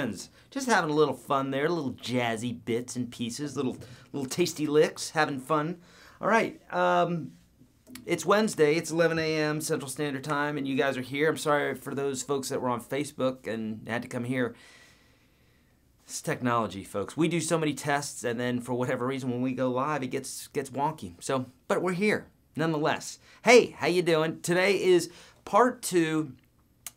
friends. Just having a little fun there, little jazzy bits and pieces, little tasty licks, having fun. All right, it's Wednesday, it's 11 a.m. Central Standard Time, and you guys are here. I'm sorry for those folks that were on Facebook and had to come here. It's technology, folks. We do so many tests, and then for whatever reason, when we go live, it gets wonky. So, but we're here, nonetheless. Hey, how you doing? Today is part 2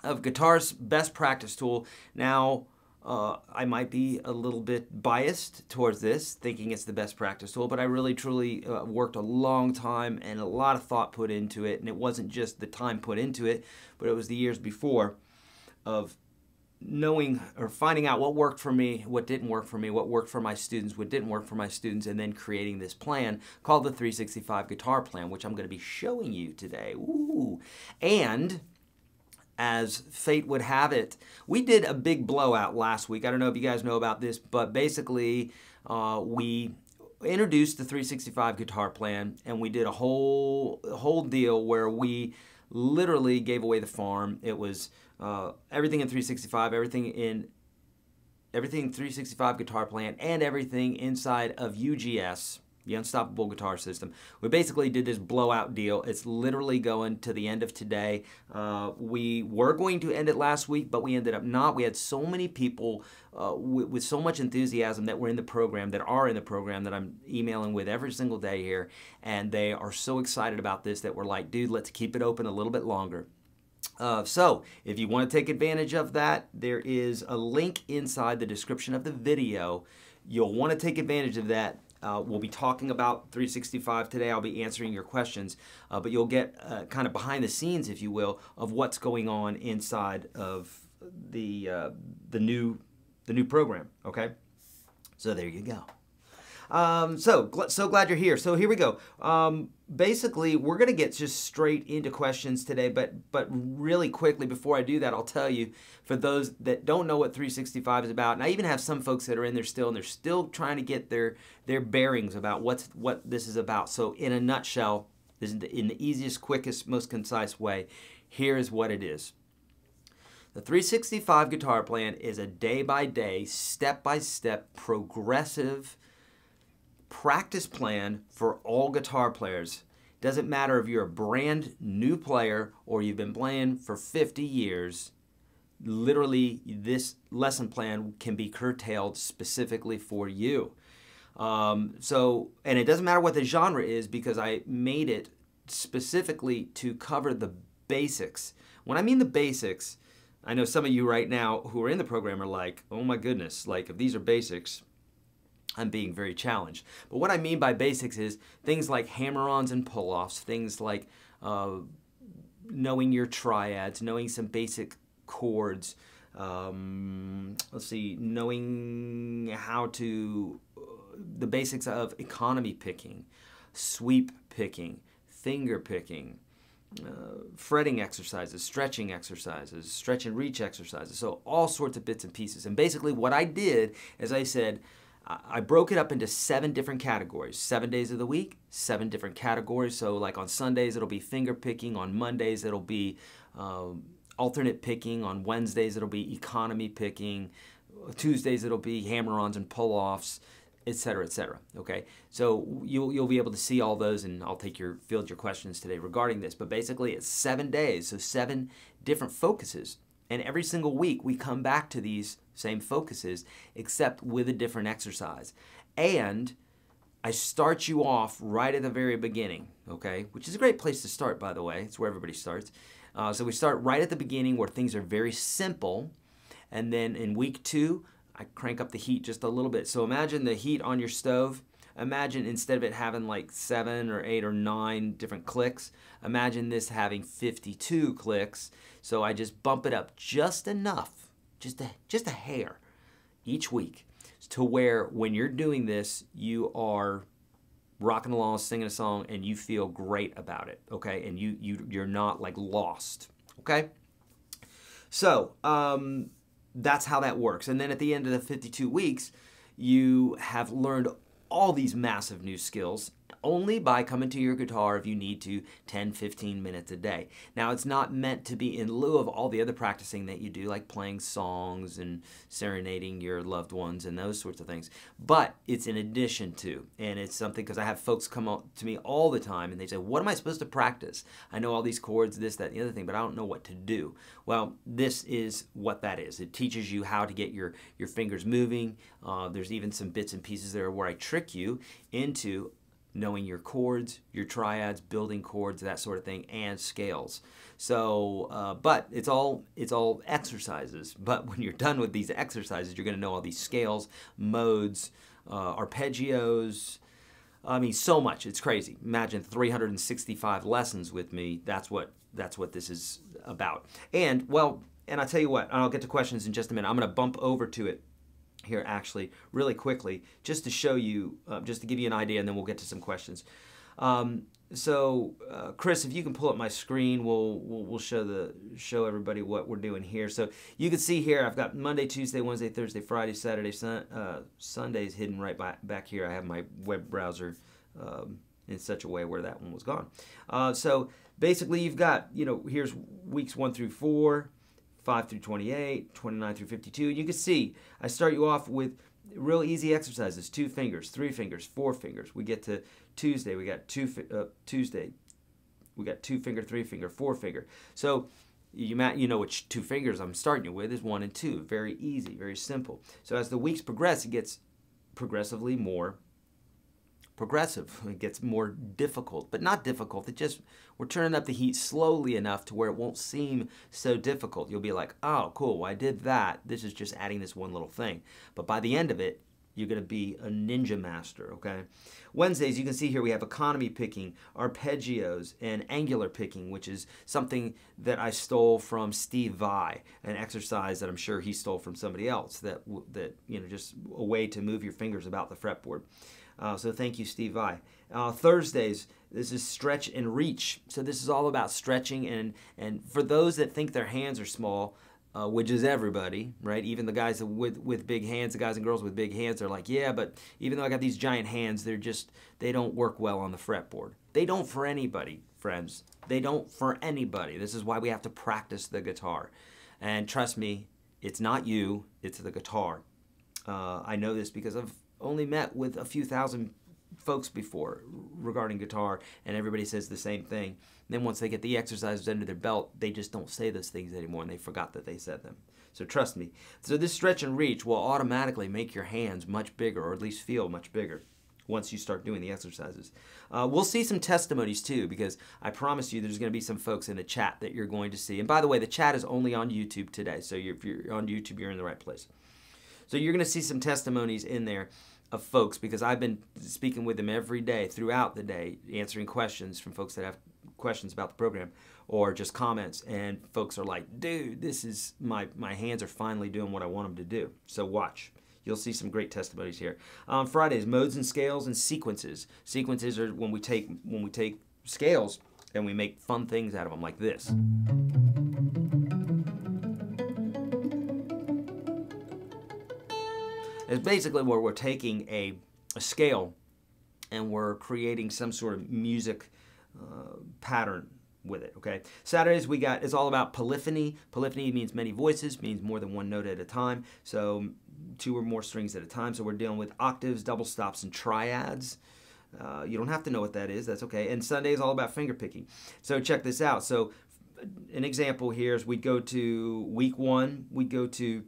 of Guitarist's best practice tool. Now, I might be a little bit biased towards this, thinking it's the best practice tool, but I really, truly worked a long time and a lot of thought put into it, and it wasn't just the time put into it, but it was the years before of knowing or finding out what worked for me, what didn't work for me, what worked for my students, what didn't work for my students, and then creating this plan called the 365 Guitar Plan, which I'm going to be showing you today. Ooh. And as fate would have it, we did a big blowout last week. I don't know if you guys know about this, but basically we introduced the 365 Guitar Plan, and we did a whole deal where we literally gave away the farm. It was everything in 365, everything 365 Guitar Plan, and everything inside of UGS, the Unstoppable Guitar System. We basically did this blowout deal. It's literally going to the end of today. We were going to end it last week, but we ended up not. We had so many people with so much enthusiasm that were in the program, that are in the program, that I'm emailing with every single day here, and they are so excited about this that we're like, dude, let's keep it open a little bit longer. So, if you want to take advantage of that, there is a link inside the description of the video. You'll want to take advantage of that. We'll be talking about 365 today. I'll be answering your questions, but you'll get kind of behind the scenes, if you will, of what's going on inside of the new program. Okay, so there you go. So glad you're here. So here we go. Basically, we're going to get just straight into questions today, but really quickly before I do that, I'll tell you, for those that don't know what 365 is about, and I even have some folks that are in there still, and they're still trying to get their bearings about what this is about. So in a nutshell, in the easiest, quickest, most concise way, here is what it is. The 365 Guitar Plan is a day-by-day, step-by-step, progressive practice plan for all guitar players. Doesn't matter if you're a brand new player or you've been playing for 50 years. Literally, this lesson plan can be curtailed specifically for you. And it doesn't matter what the genre is, because I made it specifically to cover the basics. When I mean the basics, I know some of you right now who are in the program are like, oh my goodness, like if these are basics, I'm being very challenged. But what I mean by basics is things like hammer-ons and pull-offs, things like knowing your triads, knowing some basic chords, let's see, knowing how to, the basics of economy picking, sweep picking, finger picking, fretting exercises, stretch and reach exercises, so all sorts of bits and pieces. And basically what I did, as I said, I broke it up into 7 different categories. 7 days of the week, 7 different categories. So like on Sundays, it'll be finger picking. On Mondays, it'll be alternate picking. On Wednesdays, it'll be economy picking. Tuesdays, it'll be hammer-ons and pull-offs, etc., etc. Okay, so you'll be able to see all those, and I'll field your questions today regarding this. But basically, it's 7 days, so 7 different focuses. And every single week, we come back to these same focuses, except with a different exercise. And I start you off right at the very beginning, okay? Which is a great place to start, by the way. It's where everybody starts. So we start right at the beginning where things are very simple. And then in week 2, I crank up the heat just a little bit. So imagine the heat on your stove. Imagine instead of it having like 7 or 8 or 9 different clicks, imagine this having 52 clicks. So I just bump it up just enough, just a hair each week, to where when you're doing this, you are rocking along, singing a song, and you feel great about it, okay? And you're not like lost, okay? So that's how that works. And then at the end of the 52 weeks, you have learned all these massive new skills, only by coming to your guitar if you need to 10, 15 minutes a day. Now, it's not meant to be in lieu of all the other practicing that you do, like playing songs and serenading your loved ones and those sorts of things, but it's in addition to, and it's something, because I have folks come up to me all the time and they say, what am I supposed to practice? I know all these chords, this, that, and the other thing, but I don't know what to do. Well, this is what that is. It teaches you how to get your fingers moving. There's even some bits and pieces there where I trick you into knowing your chords, your triads, building chords, that sort of thing, and scales. So, but it's all exercises. But when you're done with these exercises, you're going to know all these scales, modes, arpeggios. I mean, so much. It's crazy. Imagine 365 lessons with me. That's what this is about. And well, and I tell you what, and I'll get to questions in just a minute. I'm going to bump over to it here actually really quickly just to show you, just to give you an idea, and then we'll get to some questions. Chris, if you can pull up my screen, we'll show everybody what we're doing here. So you can see here I've got Monday, Tuesday, Wednesday, Thursday, Friday, Saturday, Sunday's hidden right back here. I have my web browser in such a way where that one was gone. So basically you've got, here's weeks 1 through 4, 5 through 28, 29 through 52. And you can see I start you off with real easy exercises: 2 fingers, 3 fingers, 4 fingers. We get to Tuesday, we got Tuesday, we got 2 finger, 3 finger, 4 finger. So you know which 2 fingers I'm starting you with is 1 and 2. Very easy, very simple. So as the weeks progress, it gets progressively more progressive. It gets more difficult, but not difficult. We're turning up the heat slowly enough to where it won't seem so difficult. You'll be like, oh, cool, well, I did that. This is just adding this one little thing. But by the end of it, you're going to be a ninja master, okay? Wednesdays, you can see here we have economy picking, arpeggios, and angular picking, which is something that I stole from Steve Vai, an exercise that I'm sure he stole from somebody else, that just a way to move your fingers about the fretboard. So thank you, Steve Vai. Thursdays, this is stretch and reach. So this is all about stretching, and for those that think their hands are small, which is everybody, right? Even the guys with big hands, the guys and girls with big hands, they're like, yeah, but even though I got these giant hands, they don't work well on the fretboard. They don't for anybody, friends. They don't for anybody. This is why we have to practice the guitar. And trust me, it's not you, it's the guitar. I know this because I've only met with a few thousand folks before regarding guitar, and everybody says the same thing. And then once they get the exercises under their belt, they just don't say those things anymore, and they forgot that they said them. So trust me. So this stretch and reach will automatically make your hands much bigger, or at least feel much bigger, once you start doing the exercises. We'll see some testimonies too, because I promise you there's going to be some folks in the chat that you're going to see. And by the way, the chat is only on YouTube today, so if you're on YouTube, you're in the right place. So you're going to see some testimonies in there of folks, because I've been speaking with them every day throughout the day, answering questions from folks that have questions about the program or just comments, and folks are like, dude, this is my hands are finally doing what I want them to do. So watch. You'll see some great testimonies here. Fridays, modes and scales and sequences. Sequences are when we take scales and we make fun things out of them, like this. It's basically where we're taking a scale and we're creating some sort of music pattern with it, okay? Saturdays, it's all about polyphony. Polyphony means many voices, means more than one note at a time, so 2 or more strings at a time. So we're dealing with octaves, double stops, and triads. You don't have to know what that is, that's okay. And Sunday is all about finger picking. So check this out. So an example here is we'd go to week 1, we'd go to,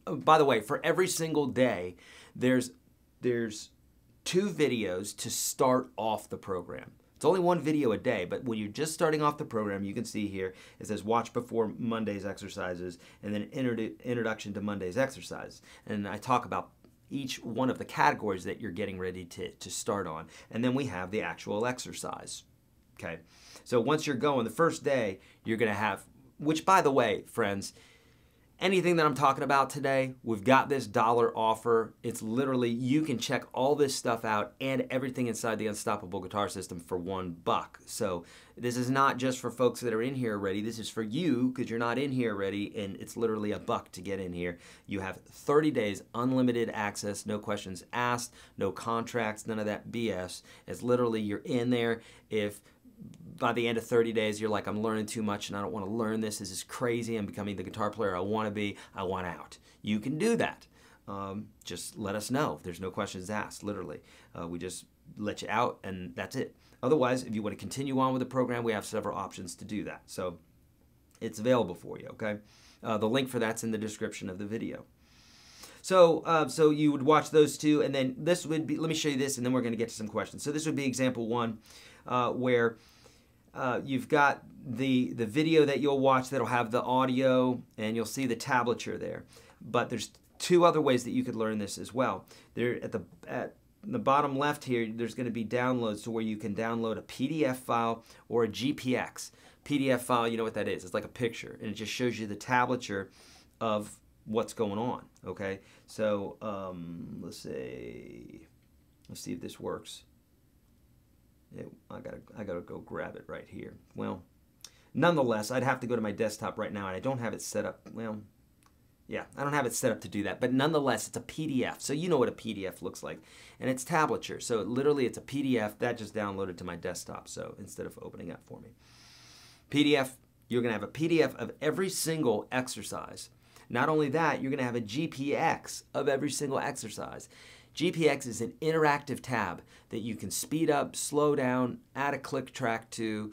by the way, for every single day, there's 2 videos to start off the program. It's only 1 video a day, but when you're just starting off the program, you can see here, it says watch before Monday's exercises, and then introduction to Monday's exercise. And I talk about each one of the categories that you're getting ready to start on. And then we have the actual exercise, okay? So once you're going, the first day, you're gonna have, which by the way, friends, anything that I'm talking about today, we've got this dollar offer. It's literally, you can check all this stuff out and everything inside the Unstoppable Guitar System for $1. So this is not just for folks that are in here already. This is for you because you're not in here already, and it's literally $1 to get in here. You have 30 days, unlimited access, no questions asked, no contracts, none of that BS. It's literally, you're in there. If by the end of 30 days, you're like, I'm learning too much and I don't want to learn this. This is crazy. I'm becoming the guitar player I want to be. I want out. You can do that. Just let us know. There's no questions asked, literally. We just let you out and that's it. Otherwise, if you want to continue on with the program, we have several options to do that. So it's available for you, okay? The link for that's in the description of the video. So, so you would watch those two, and then this would be, let me show you this, and then we're going to get to some questions. So this would be example one, where you've got the video that you'll watch that'll have the audio, and you'll see the tablature there. But there's two other ways that you could learn this as well. There at the bottom left here, there's going to be downloads to where you can download a PDF file or a GPX. PDF file, you know what that is. It's like a picture, and it just shows you the tablature of what's going on, okay? So let's see if this works. Yeah, I gotta go grab it right here. Well, nonetheless, I'd have to go to my desktop right now, and I don't have it set up. Well, yeah, I don't have it set up to do that, but nonetheless, it's a PDF, so you know what a PDF looks like, and it's tablature, so literally it's a PDF that just downloaded to my desktop, so instead of opening up for me. PDF, you're gonna have a PDF of every single exercise. Not only that, you're going to have a GPX of every single exercise. GPX is an interactive tab that you can speed up, slow down, add a click track to,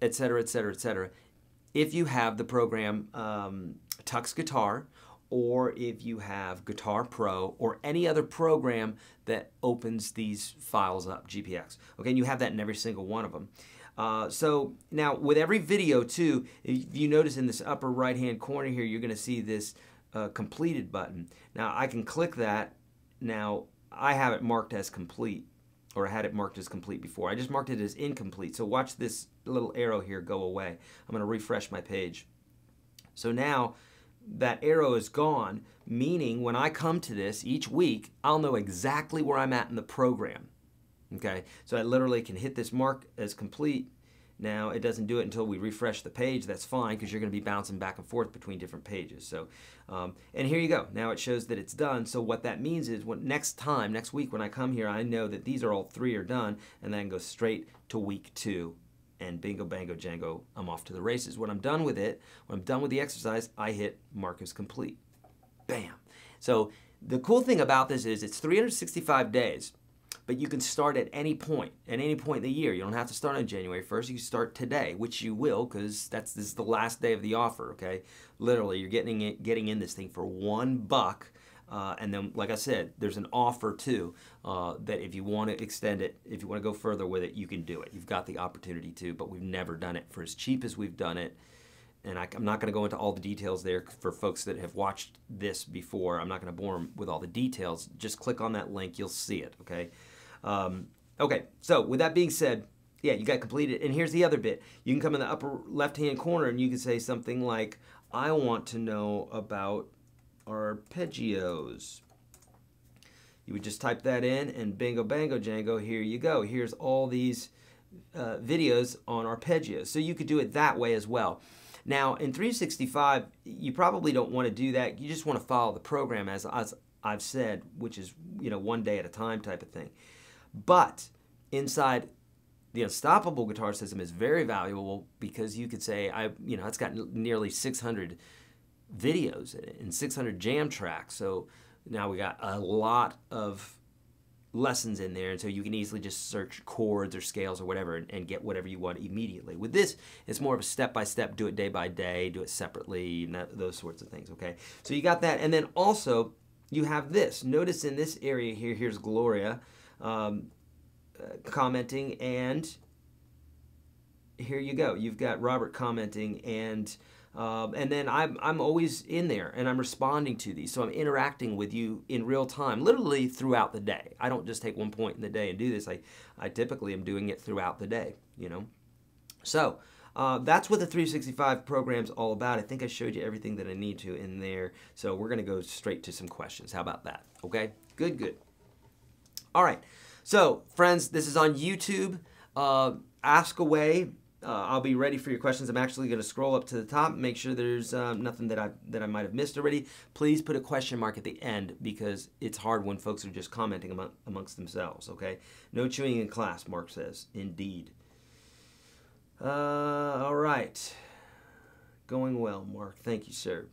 etc., etc., etc. If you have the program Tux Guitar, or if you have Guitar Pro, or any other program that opens these files up, GPX. Okay, and you have that in every single one of them. So now with every video too, if you notice in this upper right hand corner here, you're going to see this completed button. Now I can click that. Now I have it marked as complete, or I had it marked as complete before. I just marked it as incomplete. So watch this little arrow here go away. I'm going to refresh my page. So now that arrow is gone, meaning when I come to this each week, I'll know exactly where I'm at in the program. Okay, so I literally can hit this mark as complete. Now it doesn't do it until we refresh the page. That's fine because you're going to be bouncing back and forth between different pages. So, and here you go. Now it shows that it's done. So what that means is next week when I come here, I know that these are all three are done, and then I can go straight to week 2, and bingo, bango, jango, I'm off to the races. When I'm done with it, when I'm done with the exercise, I hit mark as complete. Bam. So the cool thing about this is it's 365 days. But you can start at any point in the year. You don't have to start on January 1st. You can start today, which you will, because this is the last day of the offer, okay? Literally, you're getting in this thing for $1. And then, like I said, there's an offer, too, that if you want to extend it, if you want to go further with it, you can do it. You've got the opportunity to, but we've never done it for as cheap as we've done it. And I'm not going to go into all the details there for folks that have watched this before. I'm not going to bore them with all the details. Just click on that link. You'll see it, okay? Okay, so with that being said, yeah, you got completed. And here's the other bit. You can come in the upper left-hand corner and you can say something like, I want to know about arpeggios. You would just type that in and bingo, bango, jango, here you go. Here's all these videos on arpeggios. So you could do it that way as well. Now, in 365, you probably don't want to do that. You just want to follow the program as I've said, which is, you know, one day at a time type of thing. But inside the Unstoppable Guitar System is very valuable because you could say, it's got nearly 600 videos in it and 600 jam tracks. So now we got a lot of lessons in there, and so you can easily just search chords or scales or whatever and get whatever you want immediately. With this, it's more of a step-by-step, do it day by day, do it separately, and those sorts of things, okay? So you got that, and then also you have this. Notice in this area here, here's Gloria commenting, and here you go. You've got Robert commenting, and then I'm always in there, and I'm responding to these. So I'm interacting with you in real time, literally throughout the day. I don't just take one point in the day and do this. I typically am doing it throughout the day, you know. So That's what the 365 program's all about. I think I showed you everything that I need to in there. So we're going to go straight to some questions. How about that? Okay, good, good. All right. So, friends, this is on YouTube. Ask away. I'll be ready for your questions. I'm actually going to scroll up to the top, make sure there's nothing that I might have missed already. Please put a question mark at the end because it's hard when folks are just commenting amongst themselves, okay? No chewing in class, Mark says. Indeed. All right. Going well, Mark. Thank you, sir.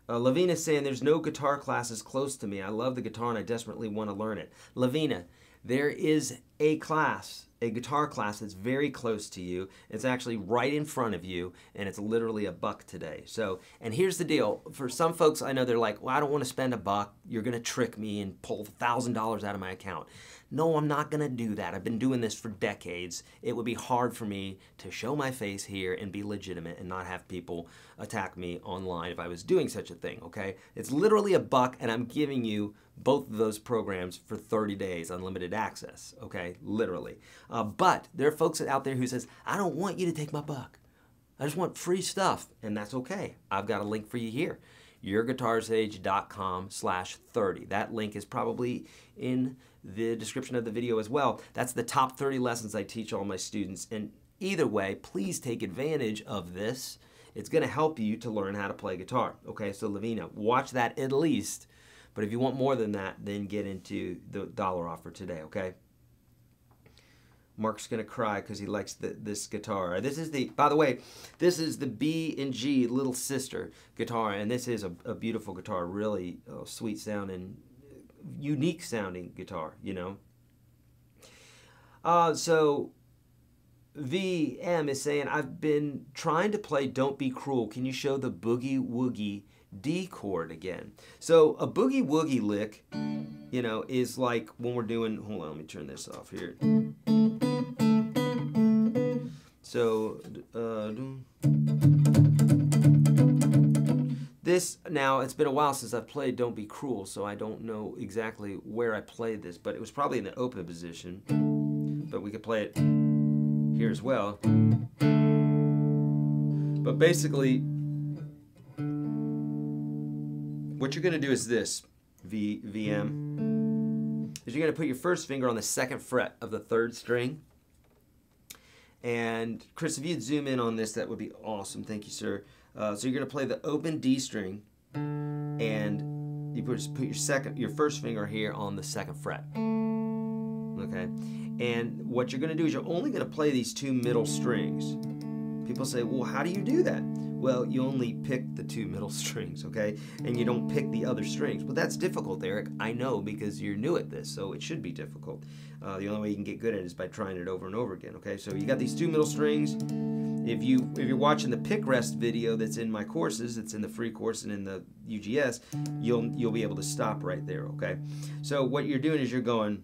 Lavina saying there's no guitar classes close to me. I love the guitar and I desperately want to learn it. Lavina, there is a class, a guitar class that's very close to you. It's actually right in front of you and it's literally $1 today. So, and here's the deal. For some folks, I know they're like, well, I don't want to spend $1. You're going to trick me and pull $1,000 out of my account. No, I'm not going to do that. I've been doing this for decades. It would be hard for me to show my face here and be legitimate and not have people attack me online if I was doing such a thing, okay? It's literally $1 and I'm giving you both of those programs for 30 days, unlimited access, okay? Literally. But there are folks out there who says, I don't want you to take my buck. I just want free stuff, and that's okay. I've got a link for you here. YourGuitarSage.com/30. That link is probably in the description of the video as well. That's the top 30 lessons I teach all my students. And either way, please take advantage of this. It's going to help you to learn how to play guitar. Okay, so Lavina, watch that at least. But if you want more than that, then get into the dollar offer today, okay? Mark's going to cry because he likes this guitar. This is the, by the way, this is the B and G little sister guitar, and this is a beautiful guitar, really sweet sounding, unique sounding guitar, you know. So VM is saying, I've been trying to play Don't Be Cruel. Can you show the Boogie Woogie D chord again? So a Boogie Woogie lick, you know, is like when we're doing, hold on, let me turn this off here. So, this, now, it's been a while since I've played Don't Be Cruel, so I don't know exactly where I played this, but it was probably in the open position. But we could play it here as well. But basically, what you're going to do is this, VM, is you're going to put your first finger on the 2nd fret of the 3rd string. And Chris, if you'd zoom in on this, that would be awesome. Thank you, sir. So you're going to play the open D string, and you put your first finger here on the 2nd fret. Okay, and what you're going to do is you're only going to play these 2 middle strings. People say, well, how do you do that? Well, you only pick the 2 middle strings, okay? And you don't pick the other strings. Well, that's difficult, Eric. I know, because you're new at this, so it should be difficult. The only way you can get good at it is by trying it over and over again, okay? So you got these 2 middle strings. If you're watching the pick rest video that's in my courses, it's in the free course and in the UGS, you'll be able to stop right there, okay? So what you're doing is you're going.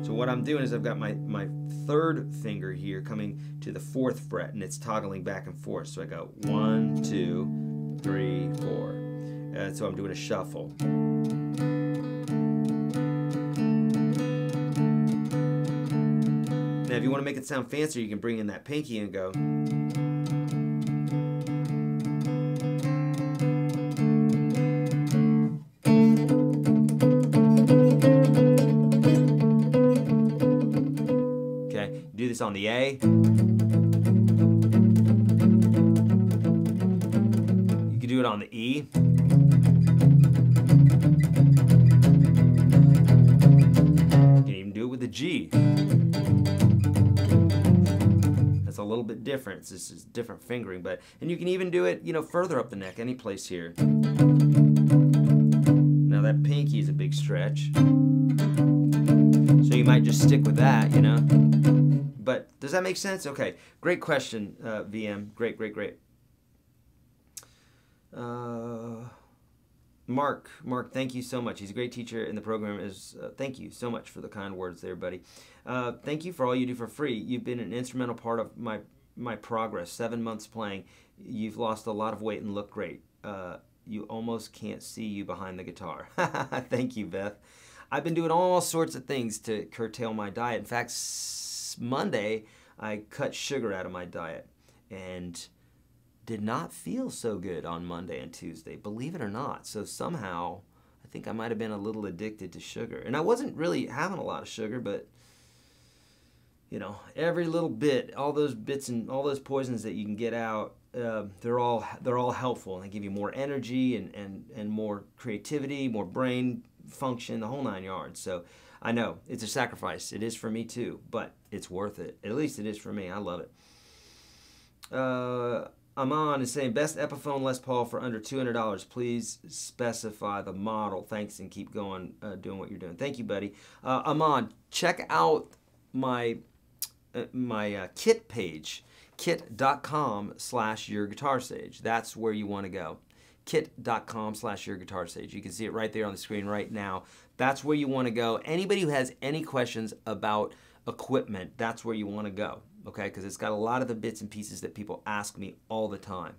So what I'm doing is I've got my 3rd finger here coming to the 4th fret, and it's toggling back and forth. So I go 1, 2, 3, 4. So I'm doing a shuffle. Now, if you want to make it sound fancier, you can bring in that pinky and go. Okay, do this on the A. You can do it on the E. You can even do it with the G. That's a little bit different. This is different fingering, and you can even do it, you know, further up the neck, any place here. Now that pinky is a big stretch, so you might just stick with that, you know. But does that make sense? Okay, great question, VM. Great. Mark, thank you so much. He's a great teacher, and the program is, thank you so much for the kind words there, buddy. Thank you for all you do for free. You've been an instrumental part of my progress. 7 months playing. You've lost a lot of weight and look great. you almost can't see you behind the guitar. Thank you, Beth. I've been doing all sorts of things to curtail my diet. In fact, Monday, I cut sugar out of my diet and did not feel so good on Monday and Tuesday, believe it or not. So somehow, I think I might have been a little addicted to sugar. And I wasn't really having a lot of sugar, but you know, every little bit, all those bits and all those poisons that you can get out, they're all helpful, and they give you more energy and more creativity, more brain function, the whole 9 yards. So I know it's a sacrifice. It is for me too, but it's worth it. At least it is for me. I love it. Amon is saying, best Epiphone Les Paul for under $200. Please specify the model. Thanks, and keep going, doing what you're doing. Thank you, buddy. Amon, check out my kit page, kit.com/YourGuitarSage. That's where you want to go. kit.com/YourGuitarSage. You can see it right there on the screen right now. That's where you want to go. Anybody who has any questions about equipment, that's where you want to go, okay? Because it's got a lot of the bits and pieces that people ask me all the time.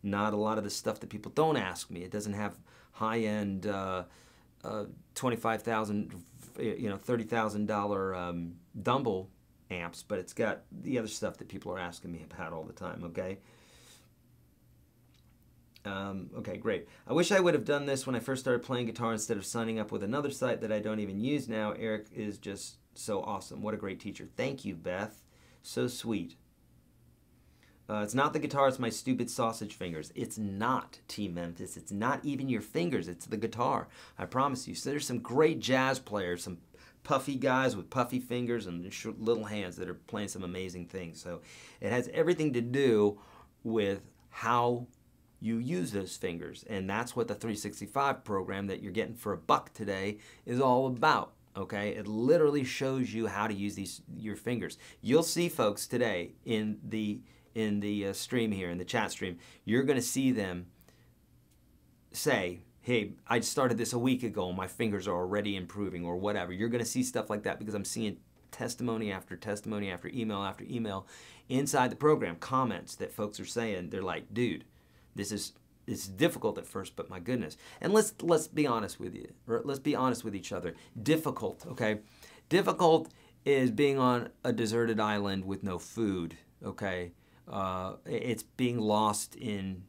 Not a lot of the stuff that people don't ask me. It doesn't have high-end $25,000, $30,000 Dumble amps, but it's got the other stuff that people are asking me about all the time, okay? Okay, great. I wish I would have done this when I first started playing guitar instead of signing up with another site that I don't even use now. Eric is just so awesome. What a great teacher. Thank you, Beth. So sweet. It's not the guitar, it's my stupid sausage fingers. It's not, T. Memphis. It's not even your fingers. It's the guitar. I promise you. So there's some great jazz players, some puffy guys with puffy fingers and little hands that are playing some amazing things. So it has everything to do with how you use those fingers, and that's what the 365 program that you're getting for $1 today is all about. Okay, it literally shows you how to use your fingers. You'll see folks today in the stream here, in the chat stream, you're going to see them say, hey, I started this a week ago and my fingers are already improving, or whatever. You're going to see stuff like that because I'm seeing testimony after testimony after email inside the program, comments that folks are saying. They're like, dude, it's difficult at first, but my goodness. And let's be honest with you. Let's be honest with each other. Difficult, okay? Difficult is being on a deserted island with no food, okay? It's being lost in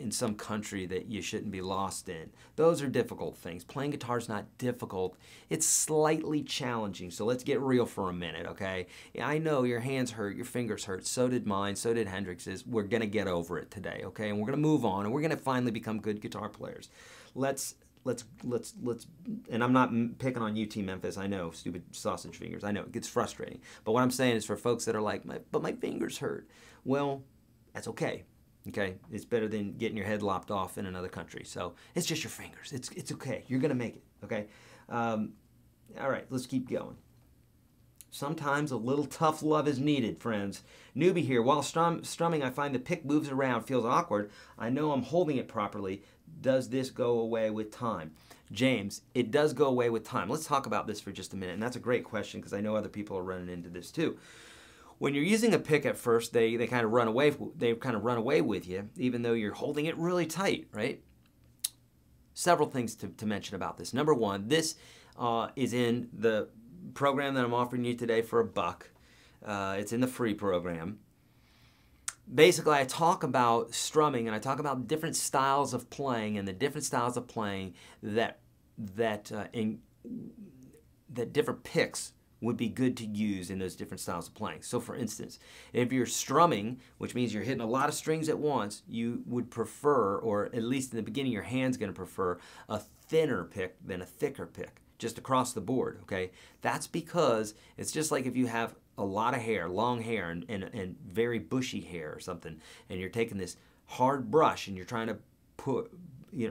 some country that you shouldn't be lost in. Those are difficult things. Playing guitar is not difficult. It's slightly challenging. So let's get real for a minute, okay? Yeah, I know your hands hurt, your fingers hurt. So did mine. So did Hendrix's. We're gonna get over it today, okay? And we're gonna move on, and we're gonna finally become good guitar players. Let's. And I'm not picking on you, Team Memphis. I know, stupid sausage fingers. I know it gets frustrating. But what I'm saying is for folks that are like, but my fingers hurt. Well, that's okay. Okay, it's better than getting your head lopped off in another country. So it's just your fingers. It's okay. You're gonna make it. Okay. All right, let's keep going. Sometimes a little tough love is needed, friends. Newbie here. While strumming, I find the pick moves around, feels awkward. I know I'm holding it properly. Does this go away with time? James, it does go away with time. Let's talk about this for just a minute. And that's a great question because I know other people are running into this too. When you're using a pick at first, they kind of run away. They kind of run away with you, even though you're holding it really tight, right? Several things to mention about this. Number one, this is in the program that I'm offering you today for $1. It's in the free program. Basically, I talk about strumming and I talk about different styles of playing and the different styles of playing that different picks would be good to use in those different styles of playing. So for instance, if you're strumming, which means you're hitting a lot of strings at once, you would prefer, or at least in the beginning your hand's going to prefer, a thinner pick than a thicker pick, just across the board, okay? That's because it's just like if you have a lot of hair, long hair, and very bushy hair or something, and you're taking this hard brush and you're trying to put,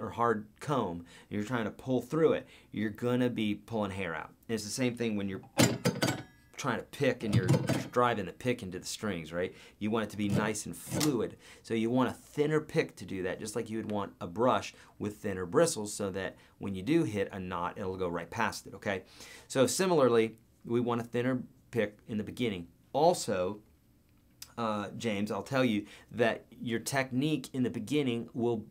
or hard comb, and you're trying to pull through it, you're gonna be pulling hair out. And it's the same thing when you're trying to pick and you're driving the pick into the strings, right? You want it to be nice and fluid. So you want a thinner pick to do that, just like you would want a brush with thinner bristles so that when you do hit a knot, it'll go right past it, okay? So similarly, we want a thinner pick in the beginning. Also, James, I'll tell you that your technique in the beginning will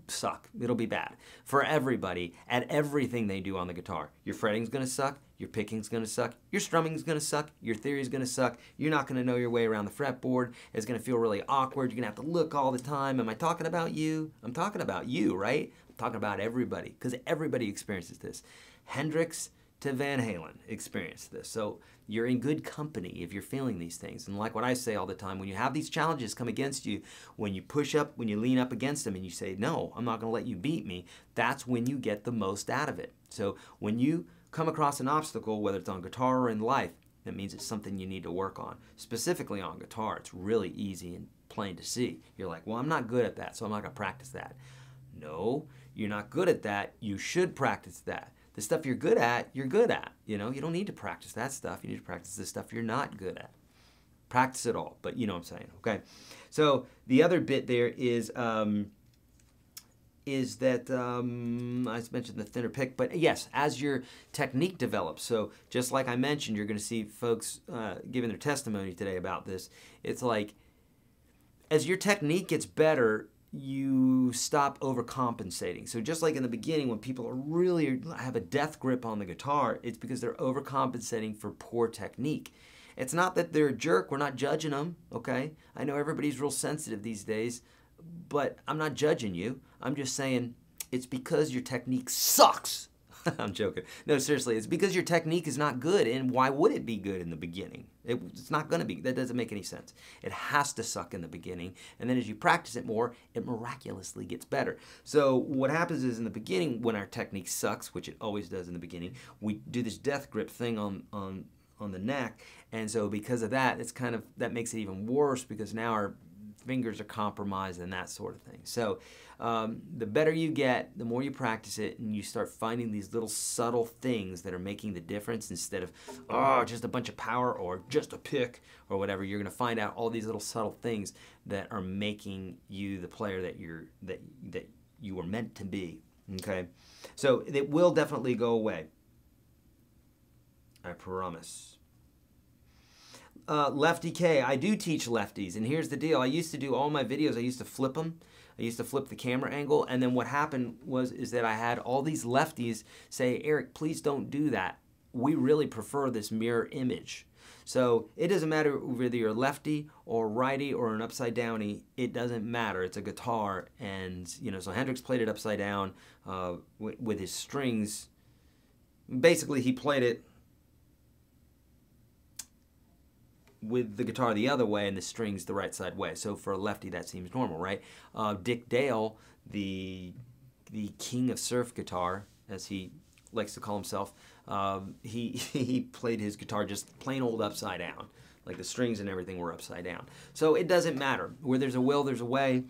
suck. It'll be bad for everybody at everything they do on the guitar. Your fretting's gonna suck, your picking's gonna suck, your strumming's gonna suck, your theory's gonna suck, you're not gonna know your way around the fretboard, it's gonna feel really awkward, you're gonna have to look all the time. Am I talking about you? I'm talking about you, right? I'm talking about everybody, because everybody experiences this. Hendrix to Van Halen experienced this. So you're in good company if you're feeling these things. And like what I say all the time, when you have these challenges come against you, when you push up, when you lean up against them and you say, no, I'm not going to let you beat me, that's when you get the most out of it. So when you come across an obstacle, whether it's on guitar or in life, that means it's something you need to work on. Specifically on guitar, it's really easy and plain to see. You're like, well, I'm not good at that, so I'm not going to practice that. No, you're not good at that. You should practice that. The stuff you're good at, you're good at. You know, you don't need to practice that stuff. You need to practice the stuff you're not good at. Practice it all, but you know what I'm saying, okay? So the other bit there is that I mentioned the thinner pick, but yes, as your technique develops, so just like I mentioned, you're going to see folks giving their testimony today about this. It's like, as your technique gets better, you stop overcompensating. So just like in the beginning, when people are really have a death grip on the guitar, it's because they're overcompensating for poor technique. It's not that they're a jerk. We're not judging them, okay? I know everybody's real sensitive these days, but I'm not judging you. I'm just saying it's because your technique sucks. I'm joking. No, seriously, it's because your technique is not good, and why would it be good in the beginning? It's not going to be. That doesn't make any sense. It has to suck in the beginning, and then as you practice it more, it miraculously gets better. So what happens is in the beginning, when our technique sucks, which it always does in the beginning, we do this death grip thing on the neck, and so because of that, it's kind of, that makes it even worse because now our fingers are compromised and that sort of thing. So the better you get, the more you practice it, and you start finding these little subtle things that are making the difference instead of, oh, just a bunch of power or just a pick or whatever. You're going to find out all these little subtle things that are making you the player that you were meant to be. Okay, so it will definitely go away. I promise. Lefty K, I do teach lefties, and here's the deal. I used to do all my videos, I used to flip them. I used to flip the camera angle, and then what happened is that I had all these lefties say, Eric, please don't do that. We really prefer this mirror image. So it doesn't matter whether you're a lefty or righty or an upside downy, it doesn't matter. It's a guitar, and you know, so Hendrix played it upside down with his strings. Basically, he played it with the guitar the other way and the strings the right side way. So for a lefty, that seems normal, right? Dick Dale, the king of surf guitar, as he likes to call himself, he played his guitar just plain old upside down. Like the strings and everything were upside down. So it doesn't matter. Where there's a will, there's a way.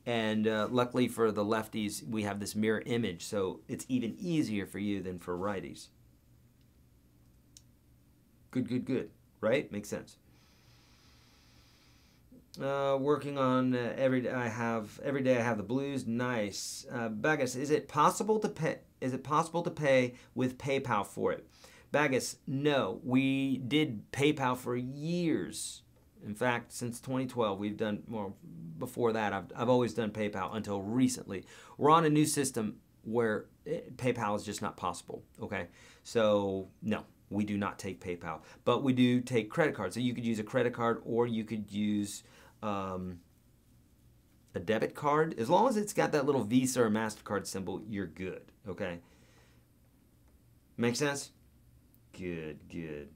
And luckily for the lefties, we have this mirror image, so it's even easier for you than for righties. Good, good, good. Right? Makes sense. Working on every day I have the blues. Nice. Bagus, is it possible to pay? Is it possible to pay with PayPal for it? Bagus, no. We did PayPal for years. In fact, since 2012, we've done more. Before that, I've always done PayPal until recently. We're on a new system where PayPal is just not possible. Okay, so no. We do not take PayPal, but we do take credit cards. So you could use a credit card, or you could use a debit card. As long as it's got that little Visa or MasterCard symbol, you're good, okay? Make sense? Good, good.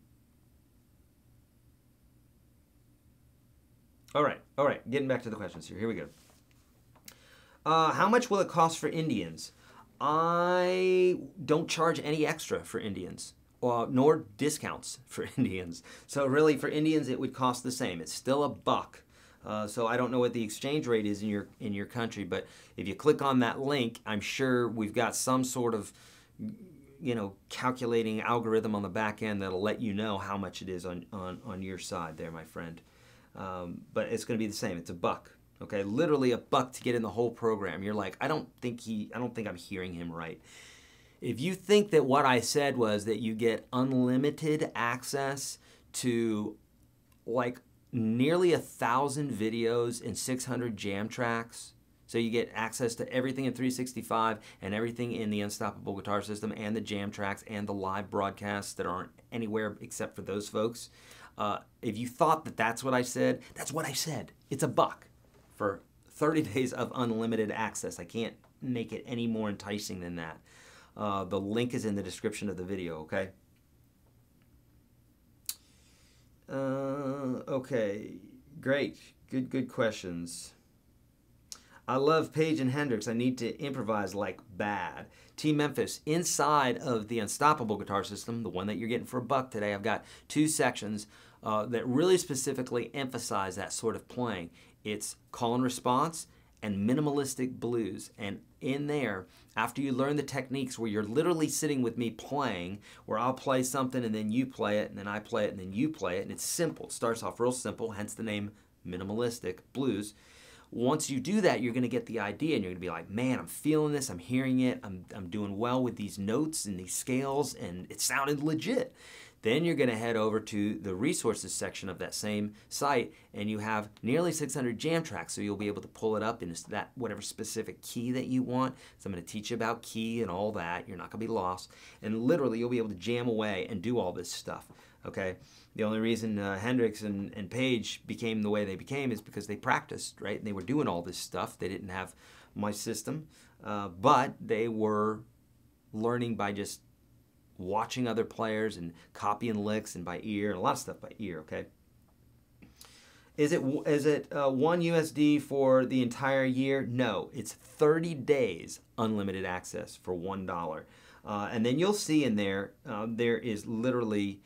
All right, getting back to the questions here. Here we go. How much will it cost for Indians? I don't charge any extra for Indians. Nor discounts for Indians. So really for Indians it would cost the same. It's still $1. So I don't know what the exchange rate is in your country, but if you click on that link, I'm sure we've got some sort of, you know, calculating algorithm on the back end that'll let you know how much it is on your side there, my friend. But it's going to be the same. It's $1. Okay, literally $1 to get in the whole program. You're like, I don't think I'm hearing him right. If you think that what I said was that you get unlimited access to like nearly 1,000 videos and 600 jam tracks. So you get access to everything in 365 and everything in the Unstoppable Guitar System and the jam tracks and the live broadcasts that aren't anywhere except for those folks. If you thought that that's what I said, that's what I said. It's $1 for 30 days of unlimited access. I can't make it any more enticing than that. The link is in the description of the video, okay? Okay, great. Good questions. I love Page and Hendrix. I need to improvise like bad. Team Memphis, inside of the Unstoppable Guitar System, the one that you're getting for $1 today, I've got 2 sections that really specifically emphasize that sort of playing. It's call and response and minimalistic blues. And in there, after you learn the techniques where you're literally sitting with me playing, where I'll play something and then you play it, and then I play it and then you play it, and it's simple. It starts off real simple, hence the name minimalistic blues. Once you do that, you're going to get the idea, and you're going to be like, man, I'm feeling this, I'm hearing it, I'm doing well with these notes and these scales, and it sounded legit. Then you're going to head over to the resources section of that same site, and you have nearly 600 jam tracks, so you'll be able to pull it up in that whatever specific key that you want. So I'm going to teach you about key and all that. You're not going to be lost, and literally you'll be able to jam away and do all this stuff. Okay, the only reason Hendrix and Page became the way they became is because they practiced, right? And they were doing all this stuff. They didn't have my system, but they were learning by just watching other players and copying licks and by ear, and a lot of stuff by ear, okay? Is it $1 USD for the entire year? No, it's 30 days unlimited access for $1. And then you'll see in there, there is literally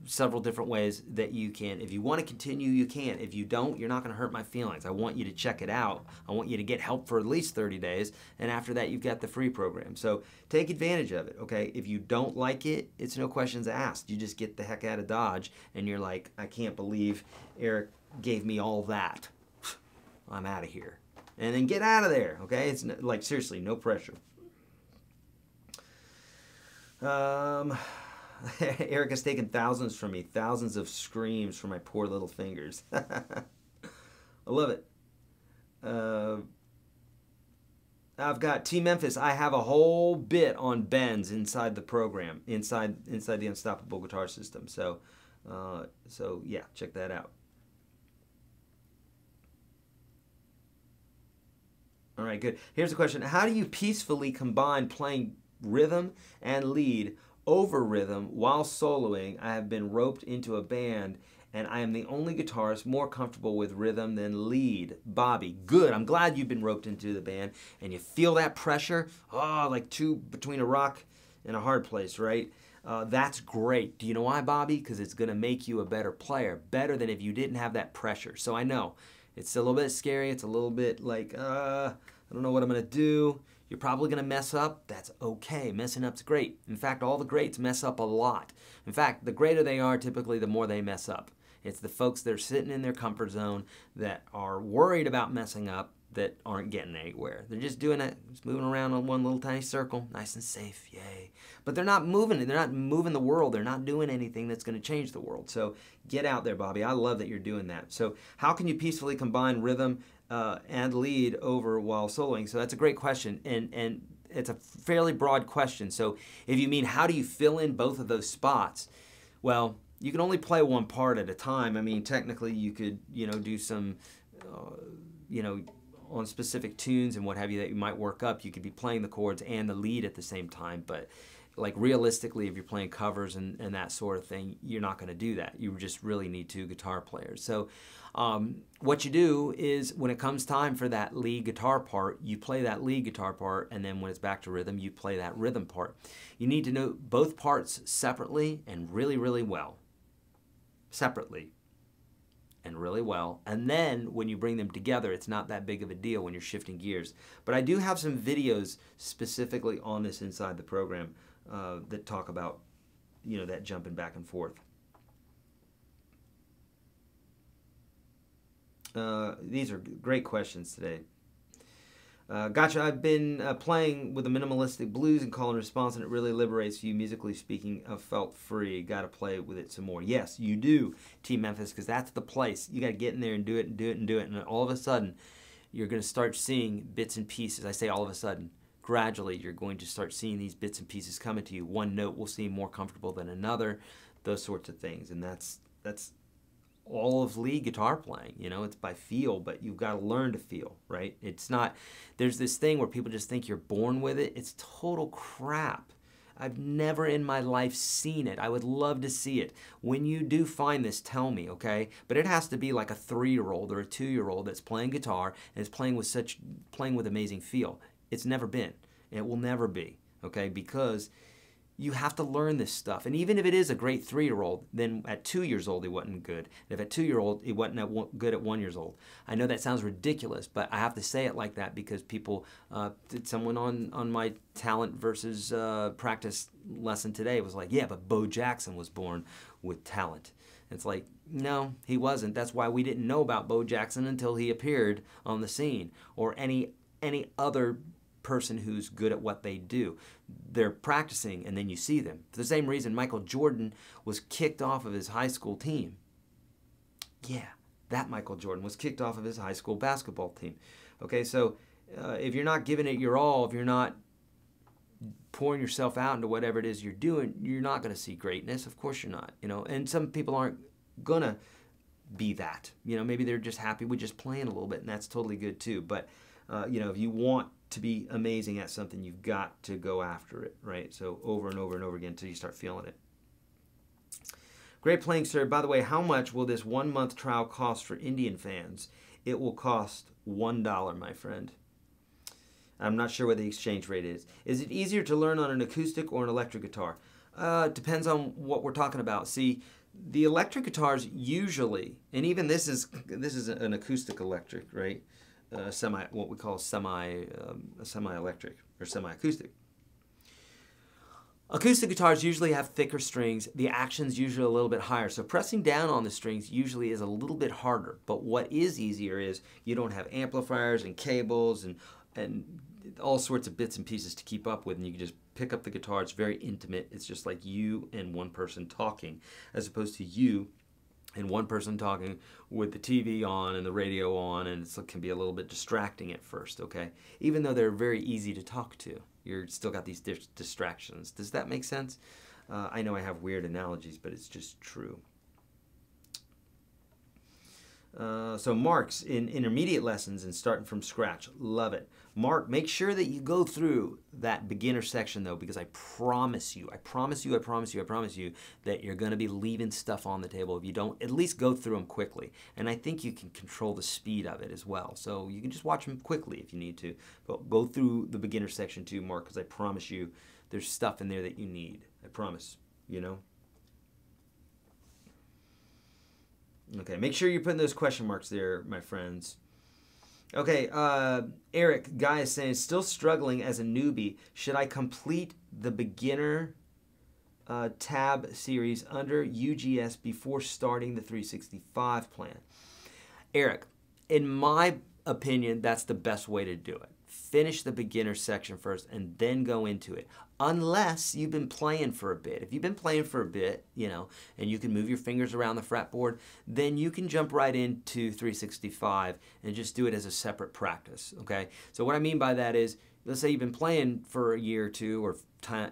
several different ways that you can. If you want to continue, you can. If you don't, you're not going to hurt my feelings. I want you to check it out. I want you to get help for at least 30 days, and after that, you've got the free program. So take advantage of it, okay? If you don't like it, it's no questions asked. You just get the heck out of Dodge, and you're like, I can't believe Eric gave me all that. I'm out of here. And then get out of there, okay? It's like, seriously, no pressure. Eric has taken thousands from me, thousands of screams from my poor little fingers. I love it. I've got Team Memphis. I have a whole bit on bends inside the program, inside the Unstoppable Guitar System. So yeah, check that out. All right, good. Here's a question. How do you peacefully combine playing rhythm and lead over rhythm while soloing? I have been roped into a band, and I am the only guitarist more comfortable with rhythm than lead. Bobby, good. I'm glad you've been roped into the band, and you feel that pressure. Oh, like two between a rock and a hard place, right? That's great. Do you know why, Bobby? Because it's going to make you a better player, better than if you didn't have that pressure. So I know it's a little bit scary. It's a little bit like, I don't know what I'm going to do. You're probably going to mess up. That's okay. Messing up's great. In fact, all the greats mess up a lot. In fact, the greater they are, typically the more they mess up. It's the folks that are sitting in their comfort zone that are worried about messing up that aren't getting anywhere. They're just doing it, just moving around on one little tiny circle, nice and safe, yay. But they're not moving it. They're not moving the world. They're not doing anything that's going to change the world. So get out there, Bobby. I love that you're doing that. So how can you peacefully combine rhythm and lead over while soloing? So that's a great question, and it's a fairly broad question. So if you mean how do you fill in both of those spots, well, you can only play one part at a time. I mean, technically you could, do some, on specific tunes and what have you that you might work up, you could be playing the chords and the lead at the same time. But like realistically, if you're playing covers and that sort of thing, you're not going to do that. You just really need two guitar players. So what you do is when it comes time for that lead guitar part, you play that lead guitar part, and then when it's back to rhythm, you play that rhythm part. You need to know both parts separately and really, really well. Separately and really well, and then when you bring them together, it's not that big of a deal when you're shifting gears. But I do have some videos specifically on this inside the program that talk about that jumping back and forth. These are great questions today. Gotcha. I've been playing with a minimalistic blues and call and response, and it really liberates you musically speaking. I felt free. Got to play with it some more. Yes, you do, Team Memphis, because that's the place. You got to get in there and do it and do it and do it, and all of a sudden, you're going to start seeing bits and pieces. I say all of a sudden. Gradually, you're going to start seeing these bits and pieces coming to you. One note will seem more comfortable than another, those sorts of things, and that's all of lead guitar playing. You know, it's by feel, but you've got to learn to feel, right? It's not, there's this thing where people just think you're born with it. It's total crap. I've never in my life seen it. I would love to see it. When you do find this, tell me, okay? But it has to be like a 3-year-old or a 2-year-old that's playing guitar and is playing with amazing feel. It's never been. It will never be, okay? Because you have to learn this stuff. And even if it is a great 3-year-old, then at 2 years old, he wasn't good. And if at 2-year-old, he wasn't good at 1 year old. I know that sounds ridiculous, but I have to say it like that because people, someone on my talent versus practice lesson today was like, yeah, but Bo Jackson was born with talent. It's like, no, he wasn't. That's why we didn't know about Bo Jackson until he appeared on the scene, or any other person who's good at what they do. They're practicing and then you see them. For the same reason Michael Jordan was kicked off of his high school team. Yeah, that Michael Jordan was kicked off of his high school basketball team. Okay, so if you're not giving it your all, if you're not pouring yourself out into whatever it is you're doing, you're not going to see greatness. Of course you're not, you know. And some people aren't going to be that. You know, maybe they're just happy with just playing a little bit, and that's totally good too. But you know, if you want to be amazing at something, you've got to go after it, right? So over and over and over again until you start feeling it. Great playing, sir. By the way, how much will this 1-month trial cost for Indian fans? It will cost $1, my friend. I'm not sure what the exchange rate is. Is it easier to learn on an acoustic or an electric guitar? Depends on what we're talking about. See, the electric guitars usually, and even this is an acoustic electric, right? What we call semi-electric or semi-acoustic. Acoustic guitars usually have thicker strings. The action's usually a little bit higher. So pressing down on the strings usually is a little bit harder. But what is easier is you don't have amplifiers and cables and all sorts of bits and pieces to keep up with, and you can just pick up the guitar. It's very intimate. It's just like you and one person talking, as opposed to you and one person talking with the TV on and the radio on, and it can be a little bit distracting at first, okay? Even though they're very easy to talk to, you're still got these distractions. Does that make sense? I know I have weird analogies, but it's just true. So Mark's in intermediate lessons and starting from scratch. Love it. Mark, make sure that you go through that beginner section though, because I promise you that you're going to be leaving stuff on the table if you don't at least go through them quickly. And I think you can control the speed of it as well. So you can just watch them quickly if you need to. But go through the beginner section too, Mark, because I promise you there's stuff in there that you need. I promise, you know. Okay, make sure you're putting those question marks there, my friends. Okay, Eric, Guy is saying, still struggling as a newbie. Should I complete the beginner tab series under UGS before starting the 365 plan? Eric, in my opinion, that's the best way to do it. Finish the beginner section first and then go into it. Unless you've been playing for a bit. If you've been playing for a bit, you know, and you can move your fingers around the fretboard, then you can jump right into 365 and just do it as a separate practice, okay? So what I mean by that is, let's say you've been playing for a year or two or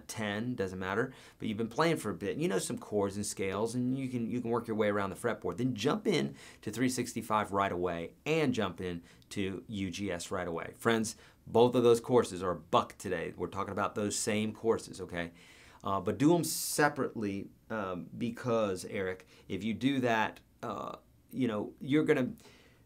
10, doesn't matter, but you've been playing for a bit. You know some chords and scales, and you can work your way around the fretboard. Then jump in to 365 right away and jump in to UGS right away. Friends, both of those courses are $1 today. We're talking about those same courses, okay? But do them separately because, Eric, if you do that, you know, you're going to,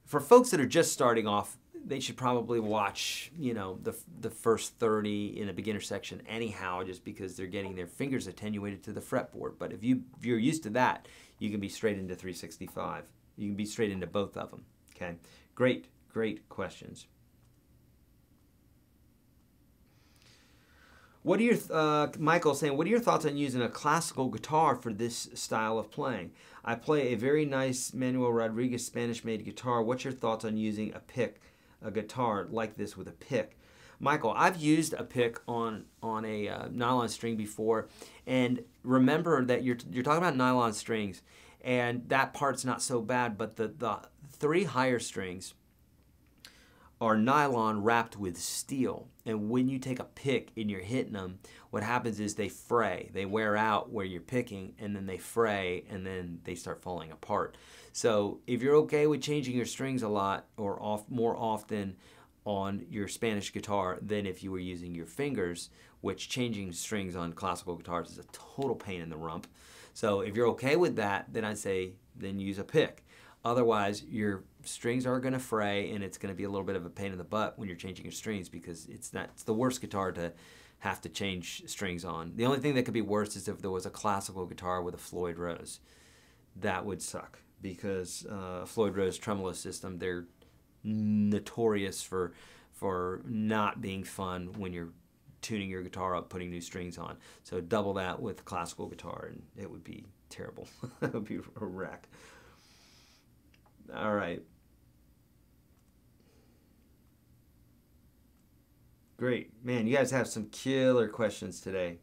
for folks that are just starting off, they should probably watch, you know, the first 30 in the beginner section anyhow, just because they're getting their fingers attenuated to the fretboard. But if you're used to that, you can be straight into 365. You can be straight into both of them, okay? Great, great questions. What are your, Michael saying, what are your thoughts on using a classical guitar for this style of playing? I play a very nice Manuel Rodriguez Spanish-made guitar. What's your thoughts on using a pick a guitar like this with a pick. Michael, I've used a pick on a nylon string before, and remember that you're talking about nylon strings, and that part's not so bad, but the 3 higher strings are nylon wrapped with steel, and when you take a pick and you're hitting them, what happens is they fray. They wear out where you're picking, and then they fray, and then they start falling apart. So if you're okay with changing your strings a lot or more often on your Spanish guitar than if you were using your fingers, which changing strings on classical guitars is a total pain in the rump. So if you're okay with that, then I'd say then use a pick. Otherwise, your strings are going to fray, and it's going to be a little bit of a pain in the butt when you're changing your strings, because it's the worst guitar to have to change strings on. The only thing that could be worse is if there was a classical guitar with a Floyd Rose. That would suck, because Floyd Rose tremolo system, they're notorious for not being fun when you're tuning your guitar up, putting new strings on. So double that with classical guitar, and it would be terrible. It would be a wreck. All right. Great. Man, you guys have some killer questions today.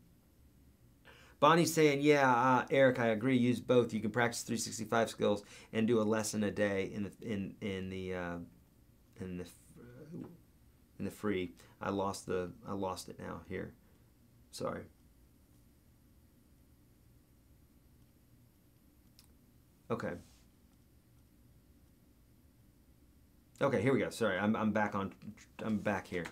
Bonnie's saying, yeah, Eric, I agree. Use both. You can practice 365 skills and do a lesson a day in the free. I lost it now here. Sorry. Okay. Okay, here we go. Sorry, I'm back here.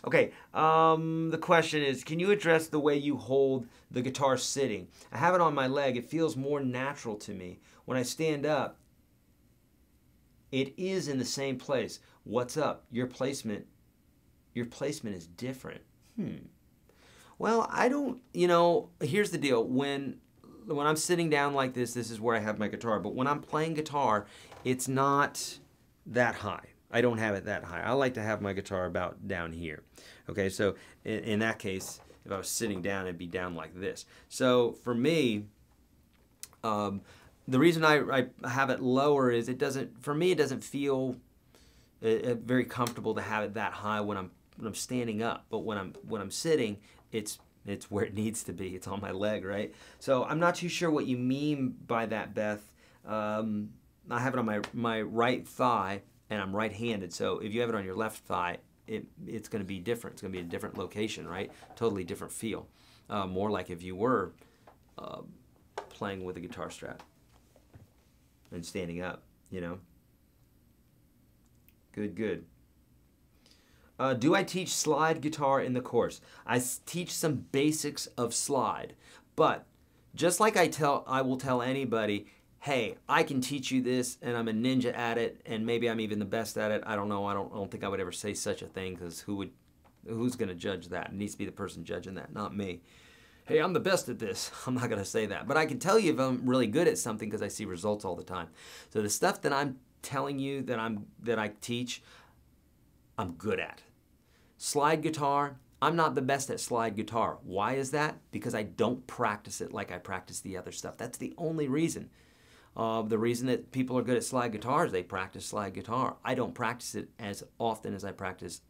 Okay, the question is, can you address the way you hold the guitar sitting? I have it on my leg. It feels more natural to me. When I stand up, it is in the same place. What's up? Your placement is different. Well, I don't, here's the deal. When I'm sitting down like this is where I have my guitar. But when I'm playing guitar, it's not that high. I don't have it that high. I like to have my guitar about down here. Okay, so in that case, if I was sitting down, it'd be down like this. So for me, the reason I have it lower is for me, it doesn't feel very comfortable to have it that high when I'm standing up. But when I'm sitting, it's where it needs to be. It's on my leg, right? So I'm not too sure what you mean by that, Beth. I have it on my right thigh, and I'm right-handed. So if you have it on your left thigh, it's going to be different. It's going to be a different location, right? Totally different feel. More like if you were playing with a guitar strap and standing up, Good. Do I teach slide guitar in the course? I teach some basics of slide, but just like I will tell anybody, hey, I can teach you this, and I'm a ninja at it, and maybe I'm even the best at it. I don't know. I don't think I would ever say such a thing, because who's going to judge that? It needs to be the person judging that, not me. Hey, I'm the best at this. I'm not going to say that. But I can tell you if I'm really good at something, because I see results all the time. So the stuff that I'm telling you that I teach, I'm good at. Slide guitar, I'm not the best at slide guitar. Why is that? Because I don't practice it like I practice the other stuff. That's the only reason. The reason that people are good at slide guitar is they practice slide guitar. I don't practice it as often as I practice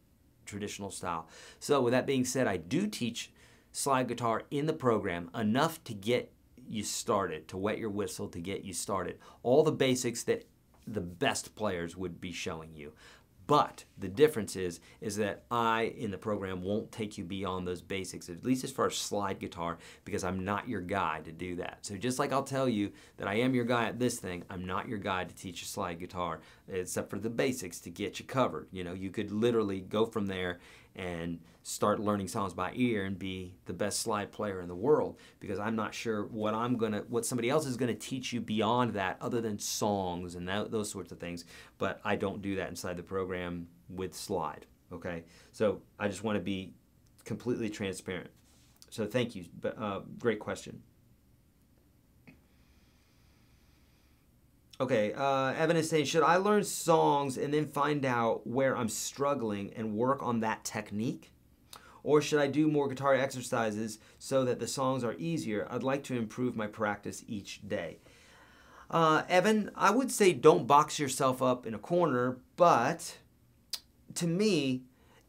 traditional style. So with that being said, I do teach slide guitar in the program enough to get you started, to wet your whistle, to get you started. All the basics that the best players would be showing you. But the difference is that I, in the program, won't take you beyond those basics, at least as far as slide guitar, because I'm not your guy to do that. So just like I'll tell you that I am your guy at this thing, I'm not your guy to teach you slide guitar, except for the basics to get you covered. You could literally go from there and start learning songs by ear and be the best slide player in the world, because I'm not sure what somebody else is gonna teach you beyond that, other than songs and those sorts of things. But I don't do that inside the program with slide. Okay, so I just want to be completely transparent. So thank you. Great question. Okay, Evan is saying, should I learn songs and then find out where I'm struggling and work on that technique? Or should I do more guitar exercises so that the songs are easier? I'd like to improve my practice each day. Evan, I would say don't box yourself up in a corner, but to me,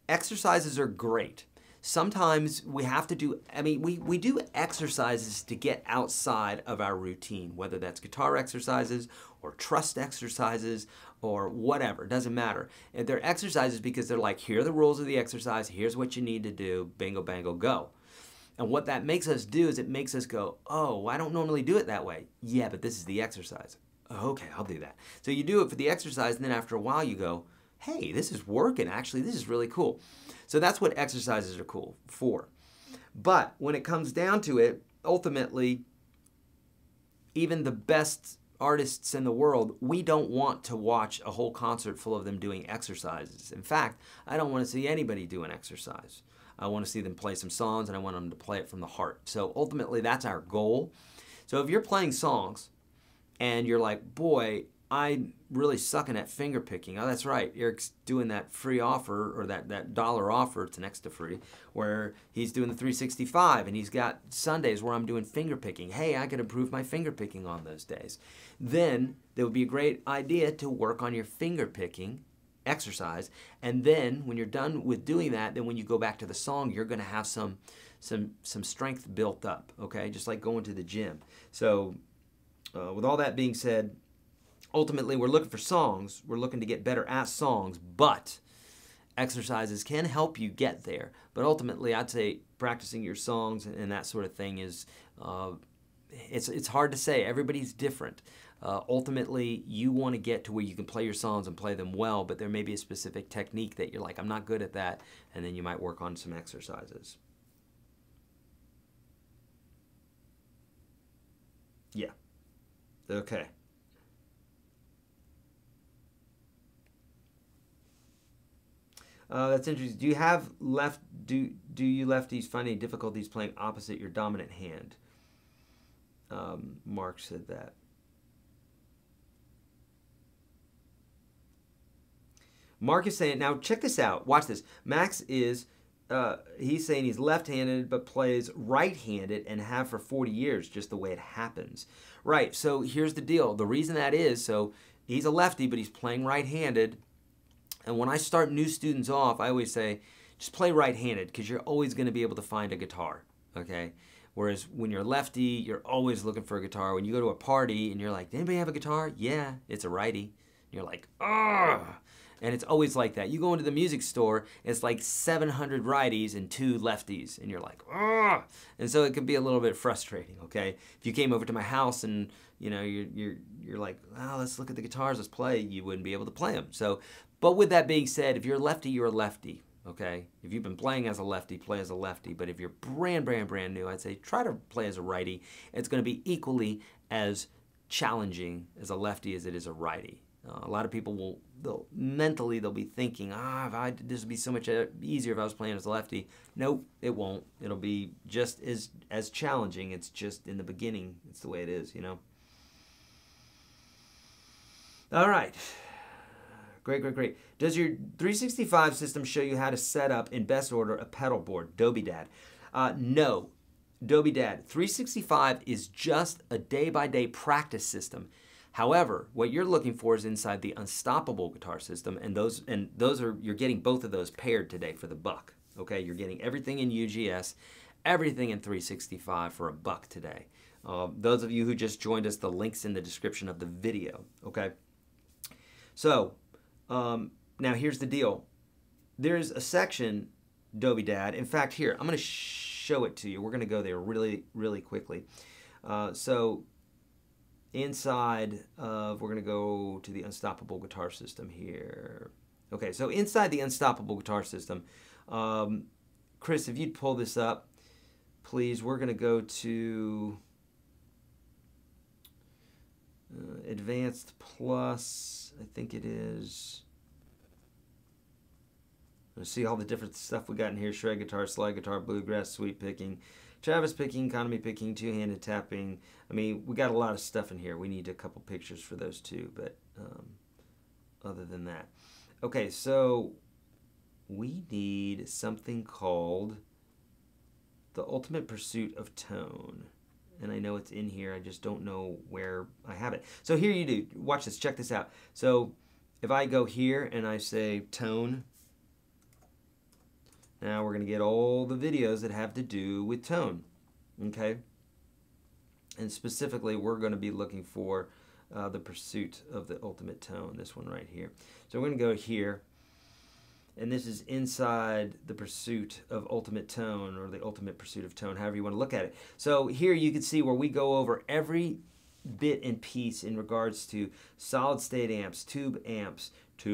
exercises are great. Sometimes we have to do, I mean, we do exercises to get outside of our routine, whether that's guitar exercises or trust exercises or whatever, it doesn't matter. And they're exercises because they're like, here are the rules of the exercise, here's what you need to do, bingo, bango, go. And what that makes us do is it makes us go, oh, I don't normally do it that way. Yeah, but this is the exercise. Okay, I'll do that. So you do it for the exercise, and then after a while you go, hey, this is working, actually, this is really cool. So that's what exercises are cool for. But when it comes down to it, ultimately, even the best artists in the world, we don't want to watch a whole concert full of them doing exercises. In fact, I don't want to see anybody do an exercise. I want to see them play some songs, and I want them to play it from the heart. So ultimately, that's our goal. So if you're playing songs, and you're like, boy, I'm really sucking at finger picking. Oh, that's right. Eric's doing that free offer, or that dollar offer, it's next to free, where he's doing the 365, and he's got Sundays where I'm doing finger picking. Hey, I could improve my finger picking on those days. Then it would be a great idea to work on your finger picking exercise, and then when you're done with doing that, then when you go back to the song, you're going to have some strength built up, okay? Just like going to the gym. So with all that being said, ultimately we're looking for songs, we're looking to get better at songs, but exercises can help you get there. But ultimately I'd say practicing your songs and that sort of thing is, it's hard to say. Everybody's different. Ultimately, you want to get to where you can play your songs and play them well, but there may be a specific technique that you're like, I'm not good at that, and then you might work on some exercises. Yeah. Okay. That's interesting. Do you have do you lefties find any difficulties playing opposite your dominant hand? Mark said that. Mark is saying, now check this out. Watch this. Max is, he's saying he's left-handed but plays right-handed and have for 40 years, just the way it happens. Right, so here's the deal. The reason that is, so he's a lefty, but he's playing right-handed. And when I start new students off, I always say, just play right-handed because you're always going to be able to find a guitar, okay? Whereas when you're lefty, you're always looking for a guitar. When you go to a party and you're like, anybody have a guitar? Yeah, it's a righty. And you're like, ugh. And it's always like that. You go into the music store, it's like 700 righties and 2 lefties, and you're like, ugh. And so it can be a little bit frustrating, okay? If you came over to my house and you know you're like, oh, let's look at the guitars, let's play, you wouldn't be able to play them. So, but with that being said, if you're a lefty, you're a lefty, okay? If you've been playing as a lefty, play as a lefty. But if you're brand new, I'd say try to play as a righty. It's going to be equally as challenging as a lefty as it is a righty. A lot of people they'll be thinking, this would be so much easier if I was playing as a lefty. Nope, it won't. It'll be just as challenging. It's just in the beginning. It's the way it is, you know. All right. Great. Does your 365 system show you how to set up in best order a pedal board? Dobby Dad. No. Dobby Dad. 365 is just a day-by-day practice system. However, what you're looking for is inside the Unstoppable guitar system, and you're getting both of those paired today for the buck. Okay, you're getting everything in UGS, everything in 365 for a buck today. Those of you who just joined us, the link's in the description of the video. Okay, so now here's the deal. There's a section, Dobby Dad. In fact, here I'm going to show it to you. We're going to go there really quickly. So inside of, we're going to go to the Unstoppable guitar system here. Okay, so inside the Unstoppable guitar system, Chris, if you'd pull this up, please, we're going to go to Advanced Plus, I think it is. See all the different stuff we got in here: shred guitar, slide guitar, bluegrass, sweep picking, Travis picking, economy picking, two-handed tapping. I mean, we got a lot of stuff in here. We need a couple pictures for those too, but other than that. Okay, so we need something called The Ultimate Pursuit of Tone. And I know it's in here, I just don't know where I have it. So here you do, watch this, check this out. So if I go here and I say tone, Now we're going to get all the videos that have to do with tone, okay? And specifically, we're going to be looking for the pursuit of the ultimate tone, this one right here. So we're going to go here, and this is inside the pursuit of ultimate tone, or the ultimate pursuit of tone, however you want to look at it. So here you can see where we go over every bit and piece in regards to solid state amps, tube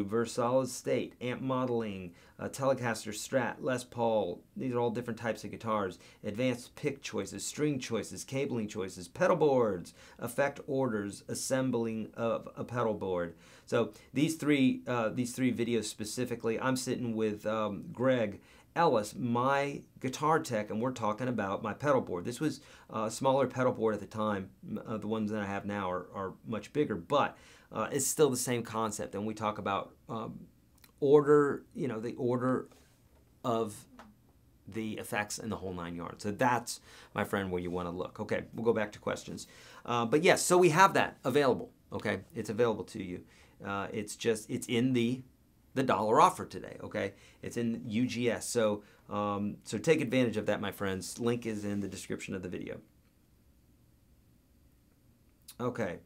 versus solid state, amp modeling, Telecaster, Strat, Les Paul. These are all different types of guitars. Advanced pick choices, string choices, cabling choices, pedal boards, effect orders, assembling of a pedal board. So these three videos specifically, I'm sitting with Greg Ellis, my guitar tech, and we're talking about my pedal board. This was a smaller pedal board at the time. The ones that I have now are much bigger, but it's still the same concept. And we talk about order, you know, the order of the effects and the whole 9 yards. So that's, my friend, where you want to look. Okay, we'll go back to questions. But yes, so we have that available. Okay, it's available to you. It's in the dollar offer today, okay? It's in UGS, so so take advantage of that, my friends. Link is in the description of the video. Okay.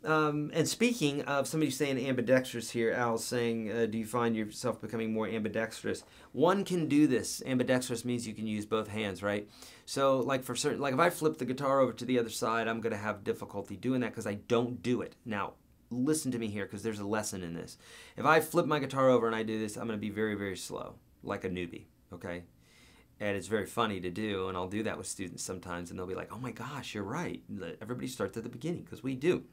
And speaking of, somebody saying ambidextrous here, Al's saying, do you find yourself becoming more ambidextrous? One can do this. Ambidextrous means you can use both hands, right? So like for certain, like if I flip the guitar over to the other side, I'm going to have difficulty doing that because I don't do it. Now, listen to me here, because there's a lesson in this. If I flip my guitar over and I do this, I'm going to be very, very slow, like a newbie, okay? And it's very funny to do, and I'll do that with students sometimes, and they'll be like, oh my gosh, you're right. Everybody starts at the beginning, because we do.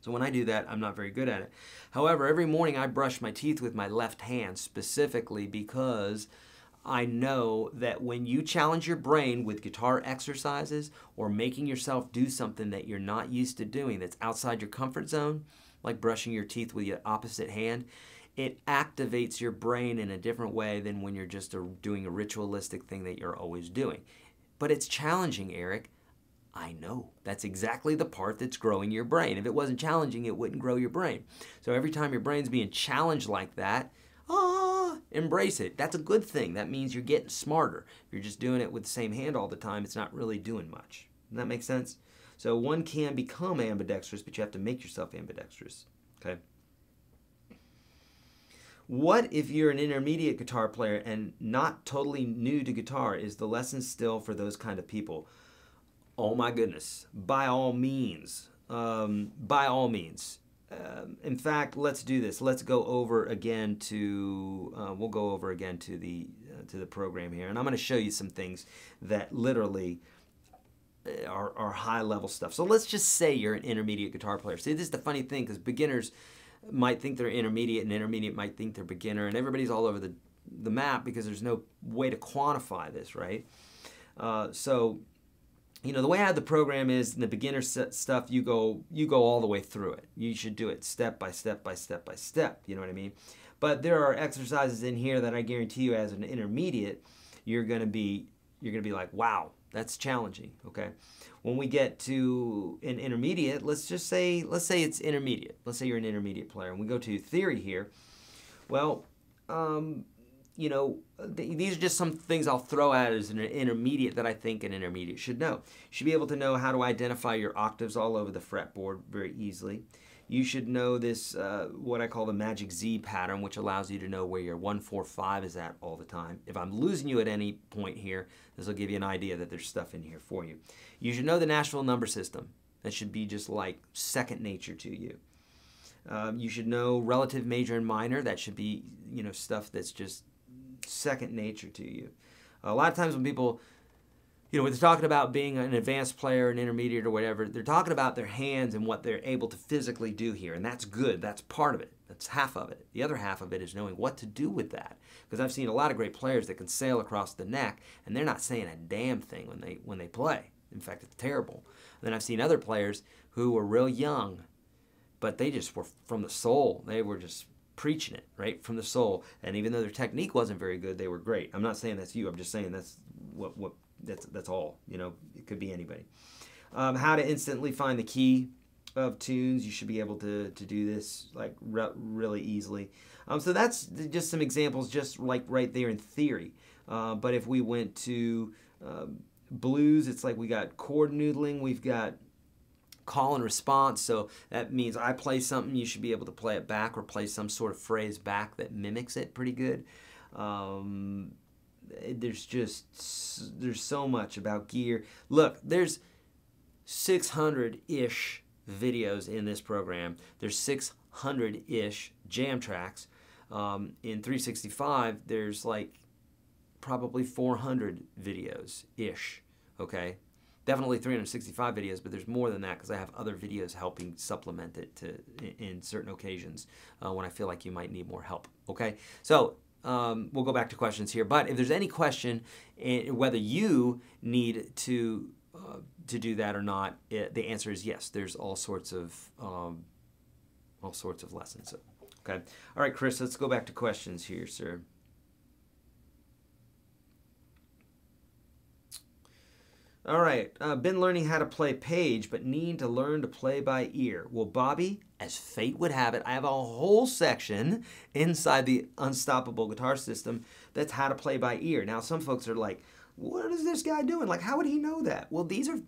So when I do that, I'm not very good at it. However, every morning I brush my teeth with my left hand, specifically because I know that when you challenge your brain with guitar exercises or making yourself do something that you're not used to doing that's outside your comfort zone, like brushing your teeth with your opposite hand, it activates your brain in a different way than when you're just doing a ritualistic thing that you're always doing. But it's challenging, Eric. I know. That's exactly the part that's growing your brain. If it wasn't challenging, it wouldn't grow your brain. So every time your brain's being challenged like that, embrace it. That's a good thing. That means you're getting smarter. If you're just doing it with the same hand all the time, it's not really doing much. Does that make sense? So one can become ambidextrous, but you have to make yourself ambidextrous. Okay? What if you're an intermediate guitar player and not totally new to guitar? Is the lesson still for those kind of people? Oh my goodness, by all means, by all means. In fact, let's do this. Let's go over again to, we'll go over again to the program here, and I'm going to show you some things that literally are high level stuff. So let's just say you're an intermediate guitar player. See, this is the funny thing, because beginners might think they're intermediate, and intermediate might think they're beginner, and everybody's all over the map because there's no way to quantify this, right? So, you know, the way I have the program is in the beginner stuff, you go all the way through it. You should do it step by step by step by step, you know what I mean? But there are exercises in here that I guarantee you as an intermediate, you're going to be like, wow, that's challenging, okay? When we get to an intermediate, let's say it's intermediate. Let's say you're an intermediate player, and we go to theory here. Well, you know, these are just some things I'll throw out as an intermediate that I think an intermediate should know. You should be able to know how to identify your octaves all over the fretboard very easily. You should know this, what I call the magic Z pattern, which allows you to know where your 1, 4, 5 is at all the time. If I'm losing you at any point here, this will give you an idea that there's stuff in here for you. You should know the Nashville number system. That should be just like second nature to you. You should know relative major and minor. That should be, you know, stuff that's just second nature to you. A lot of times when people, you know, when they're talking about being an advanced player, an intermediate or whatever, they're talking about their hands and what they're able to physically do here. And that's good. That's part of it. That's half of it. The other half of it is knowing what to do with that. Because I've seen a lot of great players that can sail across the neck, and they're not saying a damn thing when they play. In fact, it's terrible. And then I've seen other players who were real young, but they just were from the soul. They were just preaching it right from the soul. And even though their technique wasn't very good, they were great. I'm not saying that's you. I'm just saying that's that's all. You know, it could be anybody. How to instantly find the key. of tunes. You should be able to do this like really easily. So that's just some examples, just like right there in theory. But if we went to blues, it's like we got chord noodling, we've got call and response. So that means I play something, you should be able to play it back or play some sort of phrase back that mimics it pretty good. There's so much about gear. Look, there's 600-ish videos in this program. There's 600-ish jam tracks. In 365, there's like probably 400 videos-ish, okay? Definitely 365 videos, but there's more than that because I have other videos helping supplement it in certain occasions when I feel like you might need more help, okay? So we'll go back to questions here, but if there's any question whether you need to do that or not, the answer is yes. There's all sorts of lessons. Okay. All right, Chris. Let's go back to questions here, sir. All right. Been learning how to play page, but need to learn to play by ear. Well, Bobby, as fate would have it, I have a whole section inside the Unstoppable Guitar System that's how to play by ear. Now, some folks are like, what is this guy doing? Like, how would he know that? Well, these are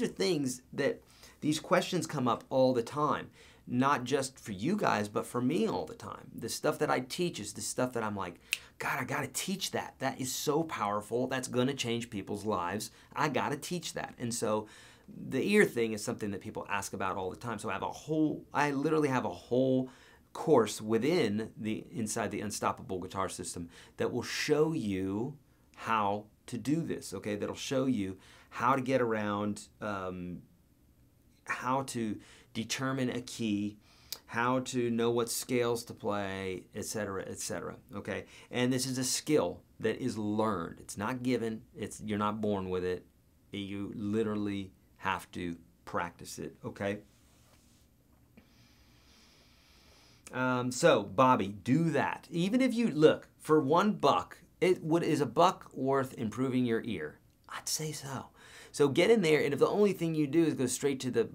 things that these questions come up all the time, not just for you guys, but for me all the time. The stuff that I teach is the stuff that I'm like, God, I got to teach that. That is so powerful. That's going to change people's lives. I got to teach that. And so the ear thing is something that people ask about all the time. So I literally have a whole course inside the Unstoppable Guitar System that will show you how to do this, okay? That'll show you how to get around, how to determine a key, how to know what scales to play, etc., okay? And this is a skill that is learned. It's not given. You're not born with it. You literally have to practice it, okay? So, Bobby, do that. Even if you, look, for $1, is $1 worth improving your ear? I'd say so. So get in there, and if the only thing you do is go straight to the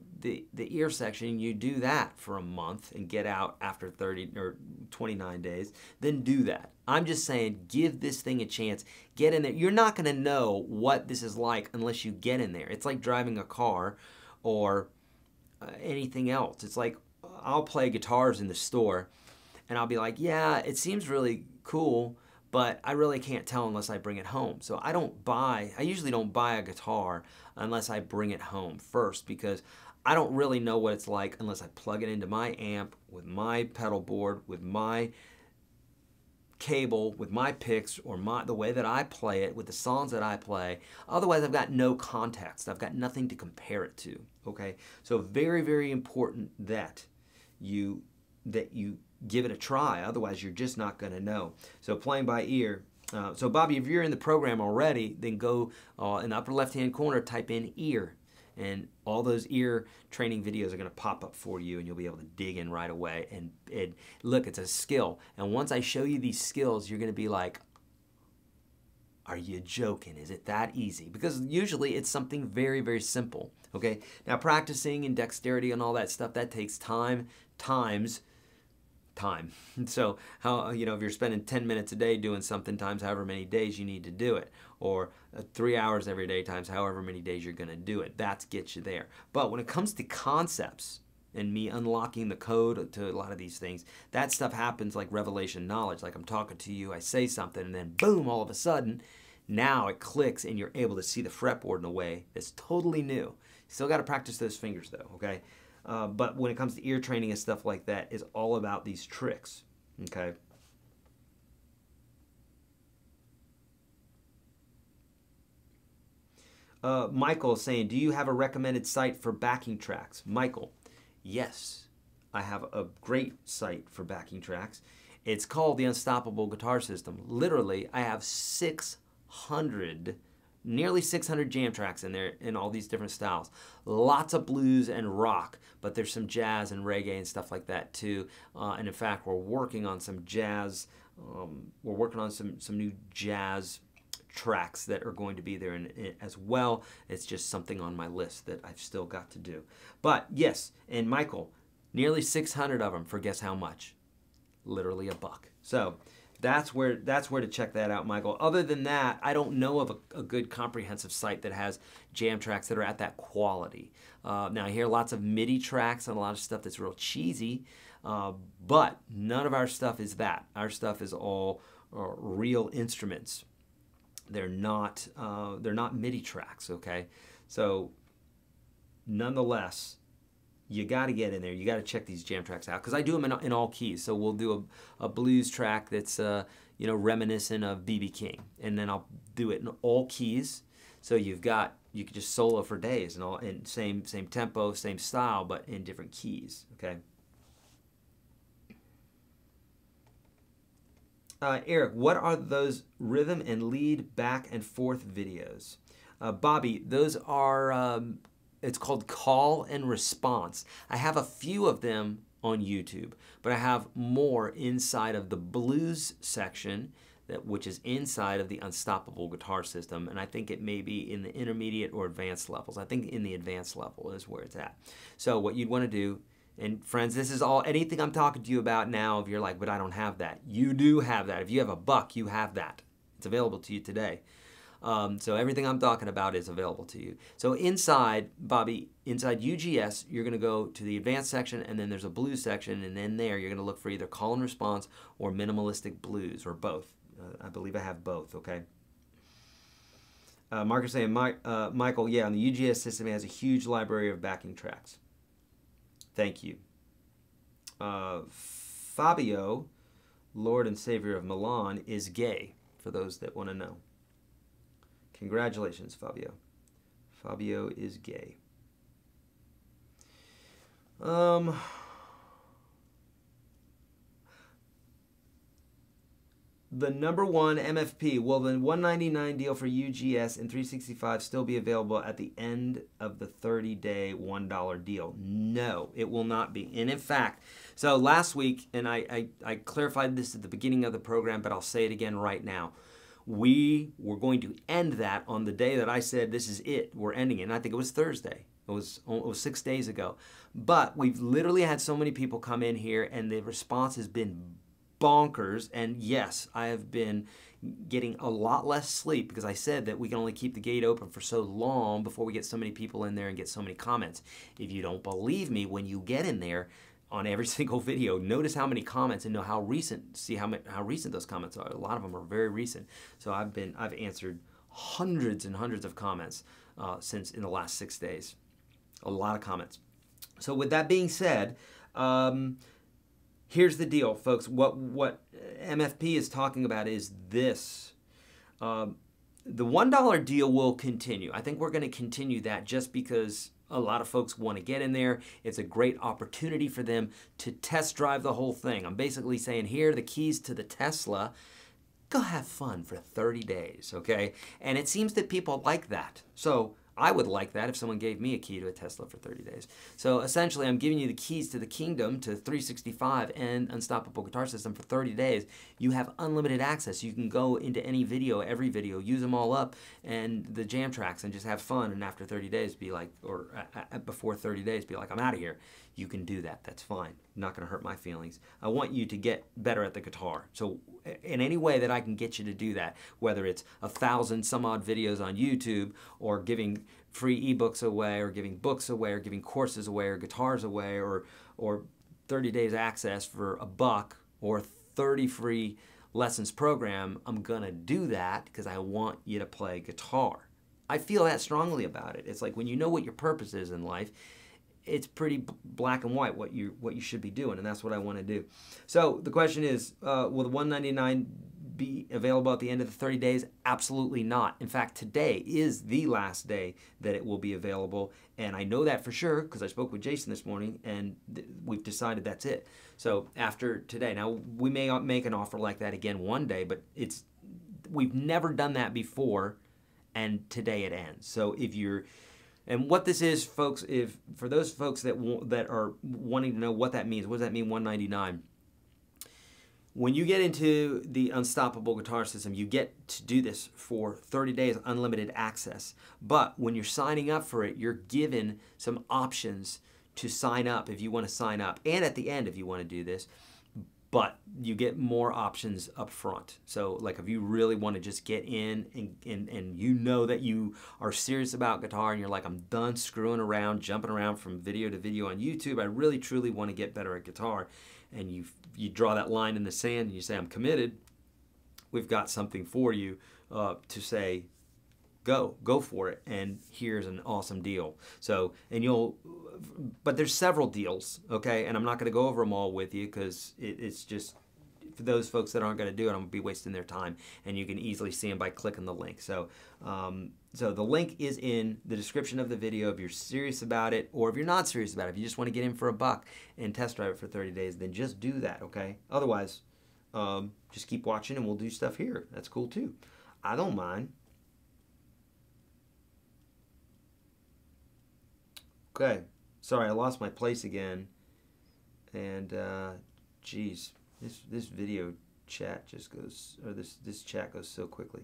ear section, you do that for a month and get out after 30 or 29 days, then do that. I'm just saying, give this thing a chance. Get in there. You're not going to know what this is like unless you get in there. It's like driving a car or anything else. It's like I'll play guitars in the store, and I'll be like, yeah, it seems really cool, but I really can't tell unless I bring it home. So I usually don't buy a guitar unless I bring it home first, because I don't really know what it's like unless I plug it into my amp, with my pedal board, with my cable, with my picks, or the way that I play it, with the songs that I play. Otherwise, I've got no context. I've got nothing to compare it to, okay? So very, very important that you give it a try. Otherwise, you're just not going to know. So playing by ear. So Bobby, if you're in the program already, then go in the upper left-hand corner, type in ear. And all those ear training videos are going to pop up for you, and you'll be able to dig in right away. And look, it's a skill. And once I show you these skills, you're going to be like, are you joking? Is it that easy? Because usually it's something very, very simple. Okay. Now practicing and dexterity and all that stuff, that takes time. So if you're spending 10 minutes a day doing something times however many days you need to do it, or 3 hours every day times however many days you're going to do it, that gets you there. But when it comes to concepts and me unlocking the code to a lot of these things, that stuff happens like revelation knowledge. Like I'm talking to you, I say something, and then boom, all of a sudden, now it clicks and you're able to see the fretboard in a way that's totally new. Still got to practice those fingers though, okay? But when it comes to ear training and stuff like that, it's all about these tricks, okay? Michael is saying, do you have a recommended site for backing tracks? Michael, yes, I have a great site for backing tracks. It's called the Unstoppable Guitar System. Literally, I have nearly 600 jam tracks in there in all these different styles. Lots of blues and rock, but there's some jazz and reggae and stuff like that too. And in fact, we're working on some jazz. We're working on some new jazz tracks that are going to be there as well. It's just something on my list that I've still got to do. But yes, and Michael, nearly 600 of them for guess how much? Literally $1. So that's where to check that out, Michael. Other than that, I don't know of a good comprehensive site that has jam tracks that are at that quality. Now I hear lots of MIDI tracks and a lot of stuff that's real cheesy, but none of our stuff is that. Our stuff is all real instruments. They're not MIDI tracks, okay? So nonetheless, you got to get in there. You got to check these jam tracks out because I do them in all keys. So we'll do a blues track that's you know, reminiscent of B.B. King, and then I'll do it in all keys. So you can just solo for days and all, and same tempo, same style, but in different keys. Okay. Eric, what are those rhythm and lead back and forth videos? Bobby, those are. It's called Call and Response. I have a few of them on YouTube, but I have more inside of the blues section, which is inside of the Unstoppable Guitar System, and I think it may be in the intermediate or advanced levels. I think in the advanced level is where it's at. So what you'd want to do, and friends, this is all, anything I'm talking to you about now, if you're like, but I don't have that, you do have that. If you have $1, you have that. It's available to you today. So everything I'm talking about is available to you. So inside, Bobby, inside UGS, you're going to go to the advanced section, and then there's a blues section, and then there you're going to look for either call and response or minimalistic blues, or both. I believe I have both, okay? Mark is saying, Michael, yeah, on the UGS system, it has a huge library of backing tracks. Thank you. Fabio, Lord and Savior of Milan, is gay, for those that want to know. Congratulations, Fabio. Fabio is gay. The number one MFP, will the $199 deal for UGS and 365 still be available at the end of the 30-day $1 deal? No, it will not be. And in fact, so last week, and I clarified this at the beginning of the program, but I'll say it again right now. We were going to end that on the day that I said this is it. We're ending it. And I think it was Thursday. It was 6 days ago. But we've literally had so many people come in here, and the response has been bonkers. And yes, I have been getting a lot less sleep because I said that we can only keep the gate open for so long before we get so many people in there and get so many comments. If you don't believe me, when you get in there, on every single video, notice how many comments and know how recent. See how recent those comments are. A lot of them are very recent. So I've answered hundreds and hundreds of comments since in the last 6 days. A lot of comments. So with that being said, here's the deal, folks. What MFP is talking about is this. The $1 deal will continue. I think we're going to continue that just because a lot of folks want to get in there. It's a great opportunity for them to test drive the whole thing. I'm basically saying, here are the keys to the Tesla. Go have fun for 30 days, okay? And it seems that people like that. So I would like that if someone gave me a key to a Tesla for 30 days. So essentially, I'm giving you the keys to the kingdom, to 365 and Unstoppable Guitar System for 30 days. You have unlimited access. You can go into any video, every video, use them all up, and the jam tracks, and just have fun. And after 30 days, be like, or before 30 days, be like, I'm out of here. You can do that. That's fine. Not going to hurt my feelings. I want you to get better at the guitar. So in any way that I can get you to do that, whether it's 1,000 some odd videos on YouTube, or giving free ebooks away, or giving books away, or giving courses away, or guitars away, or 30 days access for $1, or 30 free lessons program, I'm going to do that because I want you to play guitar. I feel that strongly about it. It's like when you know what your purpose is in life, it's pretty black and white what you should be doing, and that's what I want to do. So the question is, will the $199 be available at the end of the 30 days? Absolutely not. In fact, today is the last day that it will be available, and I know that for sure because I spoke with Jason this morning, and we've decided that's it. So after today, now we may make an offer like that again one day, but we've never done that before, and today it ends. So if you're And what this is, folks, for those folks that are wanting to know what that means, what does that mean, $199? when you get into the Unstoppable Guitar System, you get to do this for 30 days, unlimited access. But when you're signing up for it, you're given some options to sign up if you want to sign up, and at the end if you want to do this. But you get more options up front. So like if you really want to just get in and you know that you are serious about guitar and you're like, I'm done screwing around, jumping around from video to video on YouTube. I really truly want to get better at guitar. And you draw that line in the sand and you say, I'm committed. We've got something for you to say, go for it, and here's an awesome deal. So, but there's several deals, okay, and I'm not going to go over them all with you because it's just for those folks that aren't going to do it, I'm going to be wasting their time, and you can easily see them by clicking the link. So so the link is in the description of the video if you're serious about it, or if you're not serious about it, if you just want to get in for $1 and test drive it for 30 days, then just do that, okay? Otherwise, just keep watching and we'll do stuff here. That's cool too. I don't mind. Okay, sorry, I lost my place again, and geez, this video chat just goes, or this chat goes so quickly.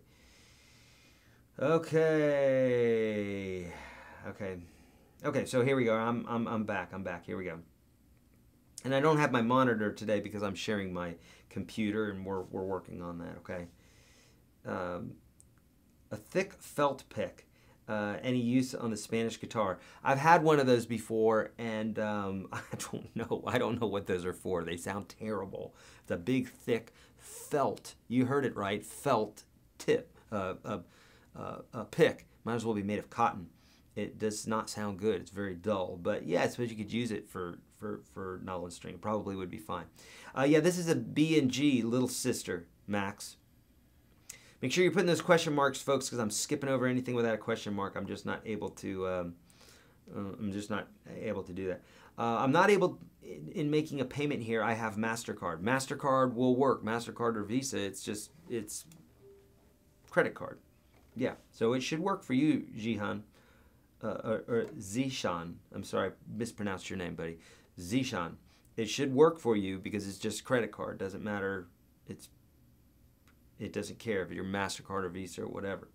Okay, so here we go. I'm back. Here we go. And I don't have my monitor today because I'm sharing my computer, and we're working on that. Okay, a thick felt pick. Any use on the Spanish guitar? I've had one of those before, and I don't know what those are for. They sound terrible. It's a big, thick felt. You heard it right. Felt tip. A pick. Might as well be made of cotton. It does not sound good. It's very dull. But yeah, I suppose you could use it for nylon string. It probably would be fine. Yeah, this is a B&G little sister, Max. Make sure you're putting those question marks, folks, because I'm skipping over anything without a question mark. I'm just not able to. Do that. I'm not able in making a payment here. I have MasterCard. MasterCard will work. MasterCard or Visa. It's credit card. Yeah, so it should work for you, Jihan, or Zishan. I'm sorry, I mispronounced your name, buddy. Zishan. It should work for you because it's just credit card. Doesn't matter. It doesn't care if you're MasterCard or Visa or whatever.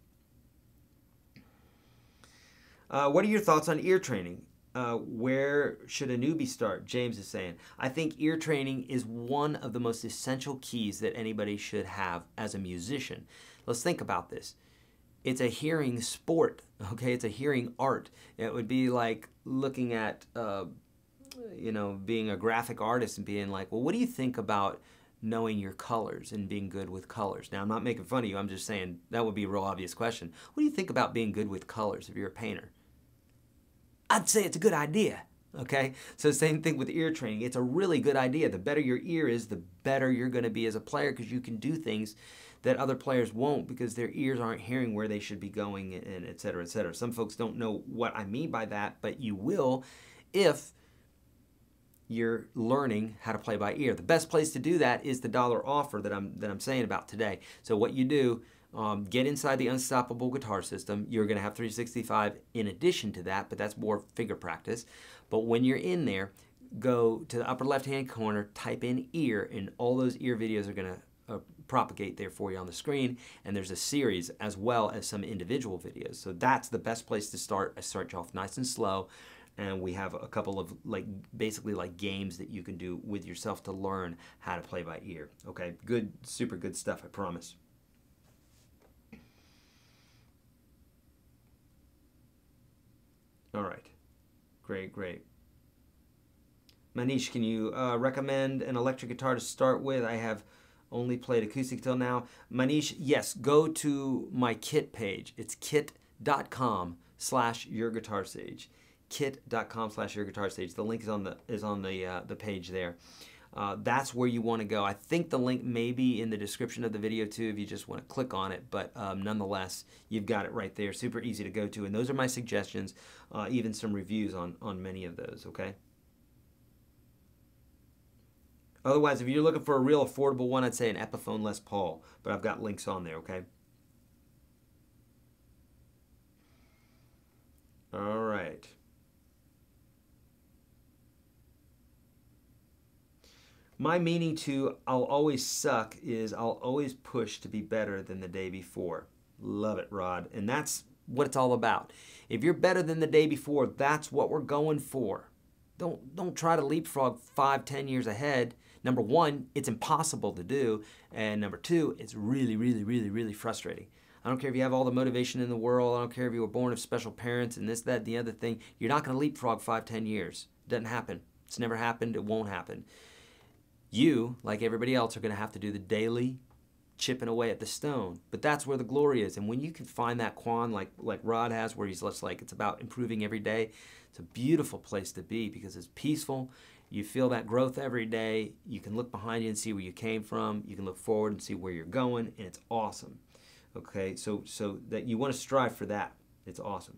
What are your thoughts on ear training? Where should a newbie start? James is saying, I think ear training is one of the most essential keys that anybody should have as a musician. Let's think about this. It's a hearing sport, okay? It's a hearing art. It would be like looking at, being a graphic artist and being like, well, what do you think about knowing your colors and being good with colors? Now, I'm not making fun of you. I'm just saying that would be a real obvious question. What do you think about being good with colors if you're a painter? I'd say it's a good idea, okay? So same thing with ear training. It's a really good idea. The better your ear is, the better you're going to be as a player because you can do things that other players won't because their ears aren't hearing where they should be going, and et cetera, et cetera. Some folks don't know what I mean by that, but you will if you're learning how to play by ear. The best place to do that is the dollar offer that I'm saying about today. So what you do, get inside the Unstoppable Guitar System. You're going to have 365 in addition to that, but that's more finger practice. But when you're in there, go to the upper left-hand corner, type in ear, and all those ear videos are going to propagate there for you on the screen. And there's a series as well as some individual videos. So that's the best place to start. I start you off nice and slow. And we have a couple of basically games that you can do with yourself to learn how to play by ear. Okay, good, super good stuff, I promise. All right, great. Manish, can you recommend an electric guitar to start with? I have only played acoustic till now. Manish, yes, go to my kit page. It's kit.com/YourGuitarSage. kit.com/YourGuitarSage. The link is on the page there. That's where you want to go. I think the link may be in the description of the video too if you just want to click on it, but nonetheless, you've got it right there. Super easy to go to, and those are my suggestions, even some reviews on many of those, okay? Otherwise, if you're looking for a real affordable one, I'd say an Epiphone Les Paul, but I've got links on there, okay? All right. My meaning to I'll always suck is I'll always push to be better than the day before. Love it, Rod. And that's what it's all about. If you're better than the day before, that's what we're going for. Don't try to leapfrog 5, 10 years ahead. Number one, it's impossible to do. And number two, it's really, really, really, really frustrating. I don't care if you have all the motivation in the world. I don't care if you were born of special parents and this, that, the other thing. You're not going to leapfrog 5, 10 years. It doesn't happen. It's never happened. It won't happen. You, like everybody else, are going to have to do the daily chipping away at the stone. But that's where the glory is. And when you can find that quan like Rod has, where he's just like, it's about improving every day, it's a beautiful place to be because it's peaceful. You feel that growth every day. You can look behind you and see where you came from. You can look forward and see where you're going, and it's awesome. Okay, so that you want to strive for that. It's awesome.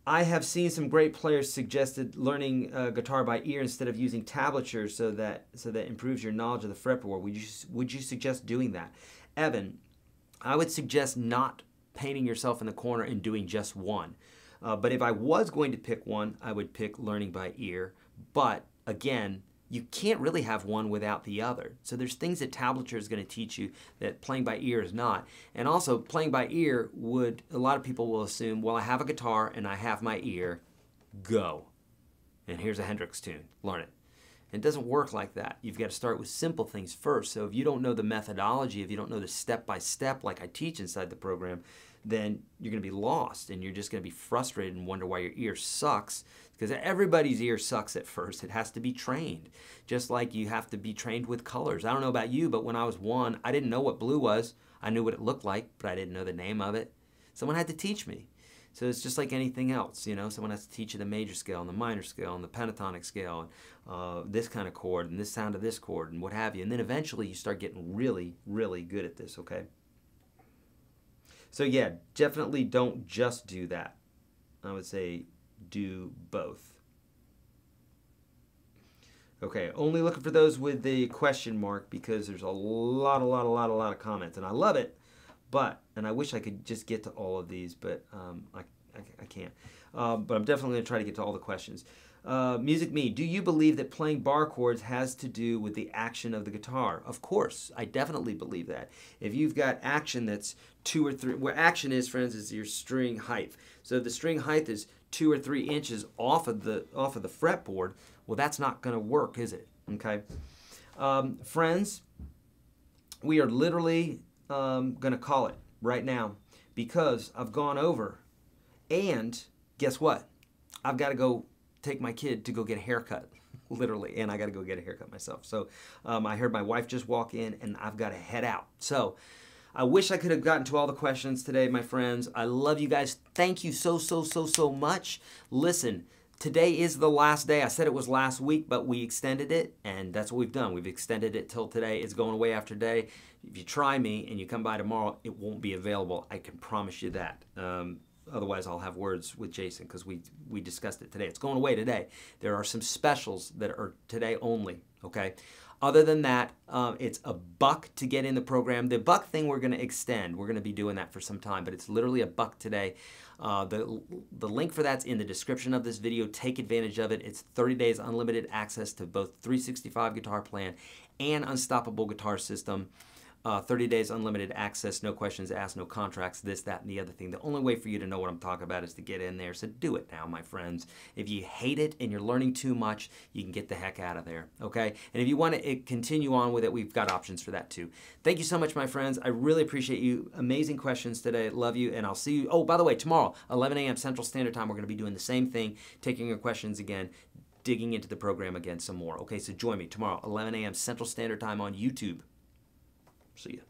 I have seen some great players suggested learning guitar by ear instead of using tablature, so that improves your knowledge of the fretboard. Would you suggest doing that? Evan, I would suggest not painting yourself in the corner and doing just one. But if I was going to pick one, I would pick learning by ear. But again, you can't really have one without the other. So there's things that tablature is going to teach you that playing by ear is not. And also playing by ear would, a lot of people will assume, well, I have a guitar and I have my ear, go. And here's a Hendrix tune, learn it. And it doesn't work like that. You've got to start with simple things first. So if you don't know the methodology, if you don't know the step-by-step like I teach inside the program, then you're going to be lost and you're just going to be frustrated and wonder why your ear sucks, because everybody's ear sucks at first. It has to be trained, just like you have to be trained with colors. I don't know about you, but when I was 1, I didn't know what blue was. I knew what it looked like, but I didn't know the name of it. Someone had to teach me. So it's just like anything else, you know. Someone has to teach you the major scale and the minor scale and the pentatonic scale and this kind of chord and this sound of this chord and what have you. And then eventually you start getting really, really good at this, okay? So yeah, definitely don't just do that. I would say do both. Okay, only looking for those with the question mark because there's a lot of comments, and I love it, and I wish I could just get to all of these, but I can't. But I'm definitely going to try to get to all the questions. Music Me, do you believe that playing bar chords has to do with the action of the guitar? Of course, I definitely believe that. If you've got action that's 2 or 3, where action is, friends, is your string height. So if the string height is 2 or 3 inches off of the fretboard, well, that's not going to work, is it? Okay, friends, we are literally going to call it right now because I've gone over, and guess what? I've got to go take my kid to go get a haircut, literally, and I got to go get a haircut myself. So I heard my wife just walk in, and I've got to head out. So I wish I could have gotten to all the questions today, my friends. I love you guys. Thank you so much. Listen, today is the last day. I said it was last week, but we extended it, and that's what we've done. We've extended it till today. It's going away after today. If you try me and you come by tomorrow, it won't be available. I can promise you that. Otherwise, I'll have words with Jason because we discussed it today. It's going away today. There are some specials that are today only, okay? Other than that, it's $1 to get in the program. The $1 thing we're going to extend. We're going to be doing that for some time, but it's literally $1 today. The link for that's in the description of this video. Take advantage of it. It's 30 days unlimited access to both 365 Guitar Plan and Unstoppable Guitar System. 30 days unlimited access, no questions asked, no contracts, this, that, and the other thing. The only way for you to know what I'm talking about is to get in there. So do it now, my friends. If you hate it and you're learning too much, you can get the heck out of there, okay? And if you want to continue on with it, we've got options for that too. Thank you so much, my friends. I really appreciate you. Amazing questions today. Love you, and I'll see you. Oh, by the way, tomorrow, 11 a.m. Central Standard Time, we're going to be doing the same thing, taking your questions again, digging into the program again some more. Okay, so join me tomorrow, 11 a.m. Central Standard Time on YouTube. See ya.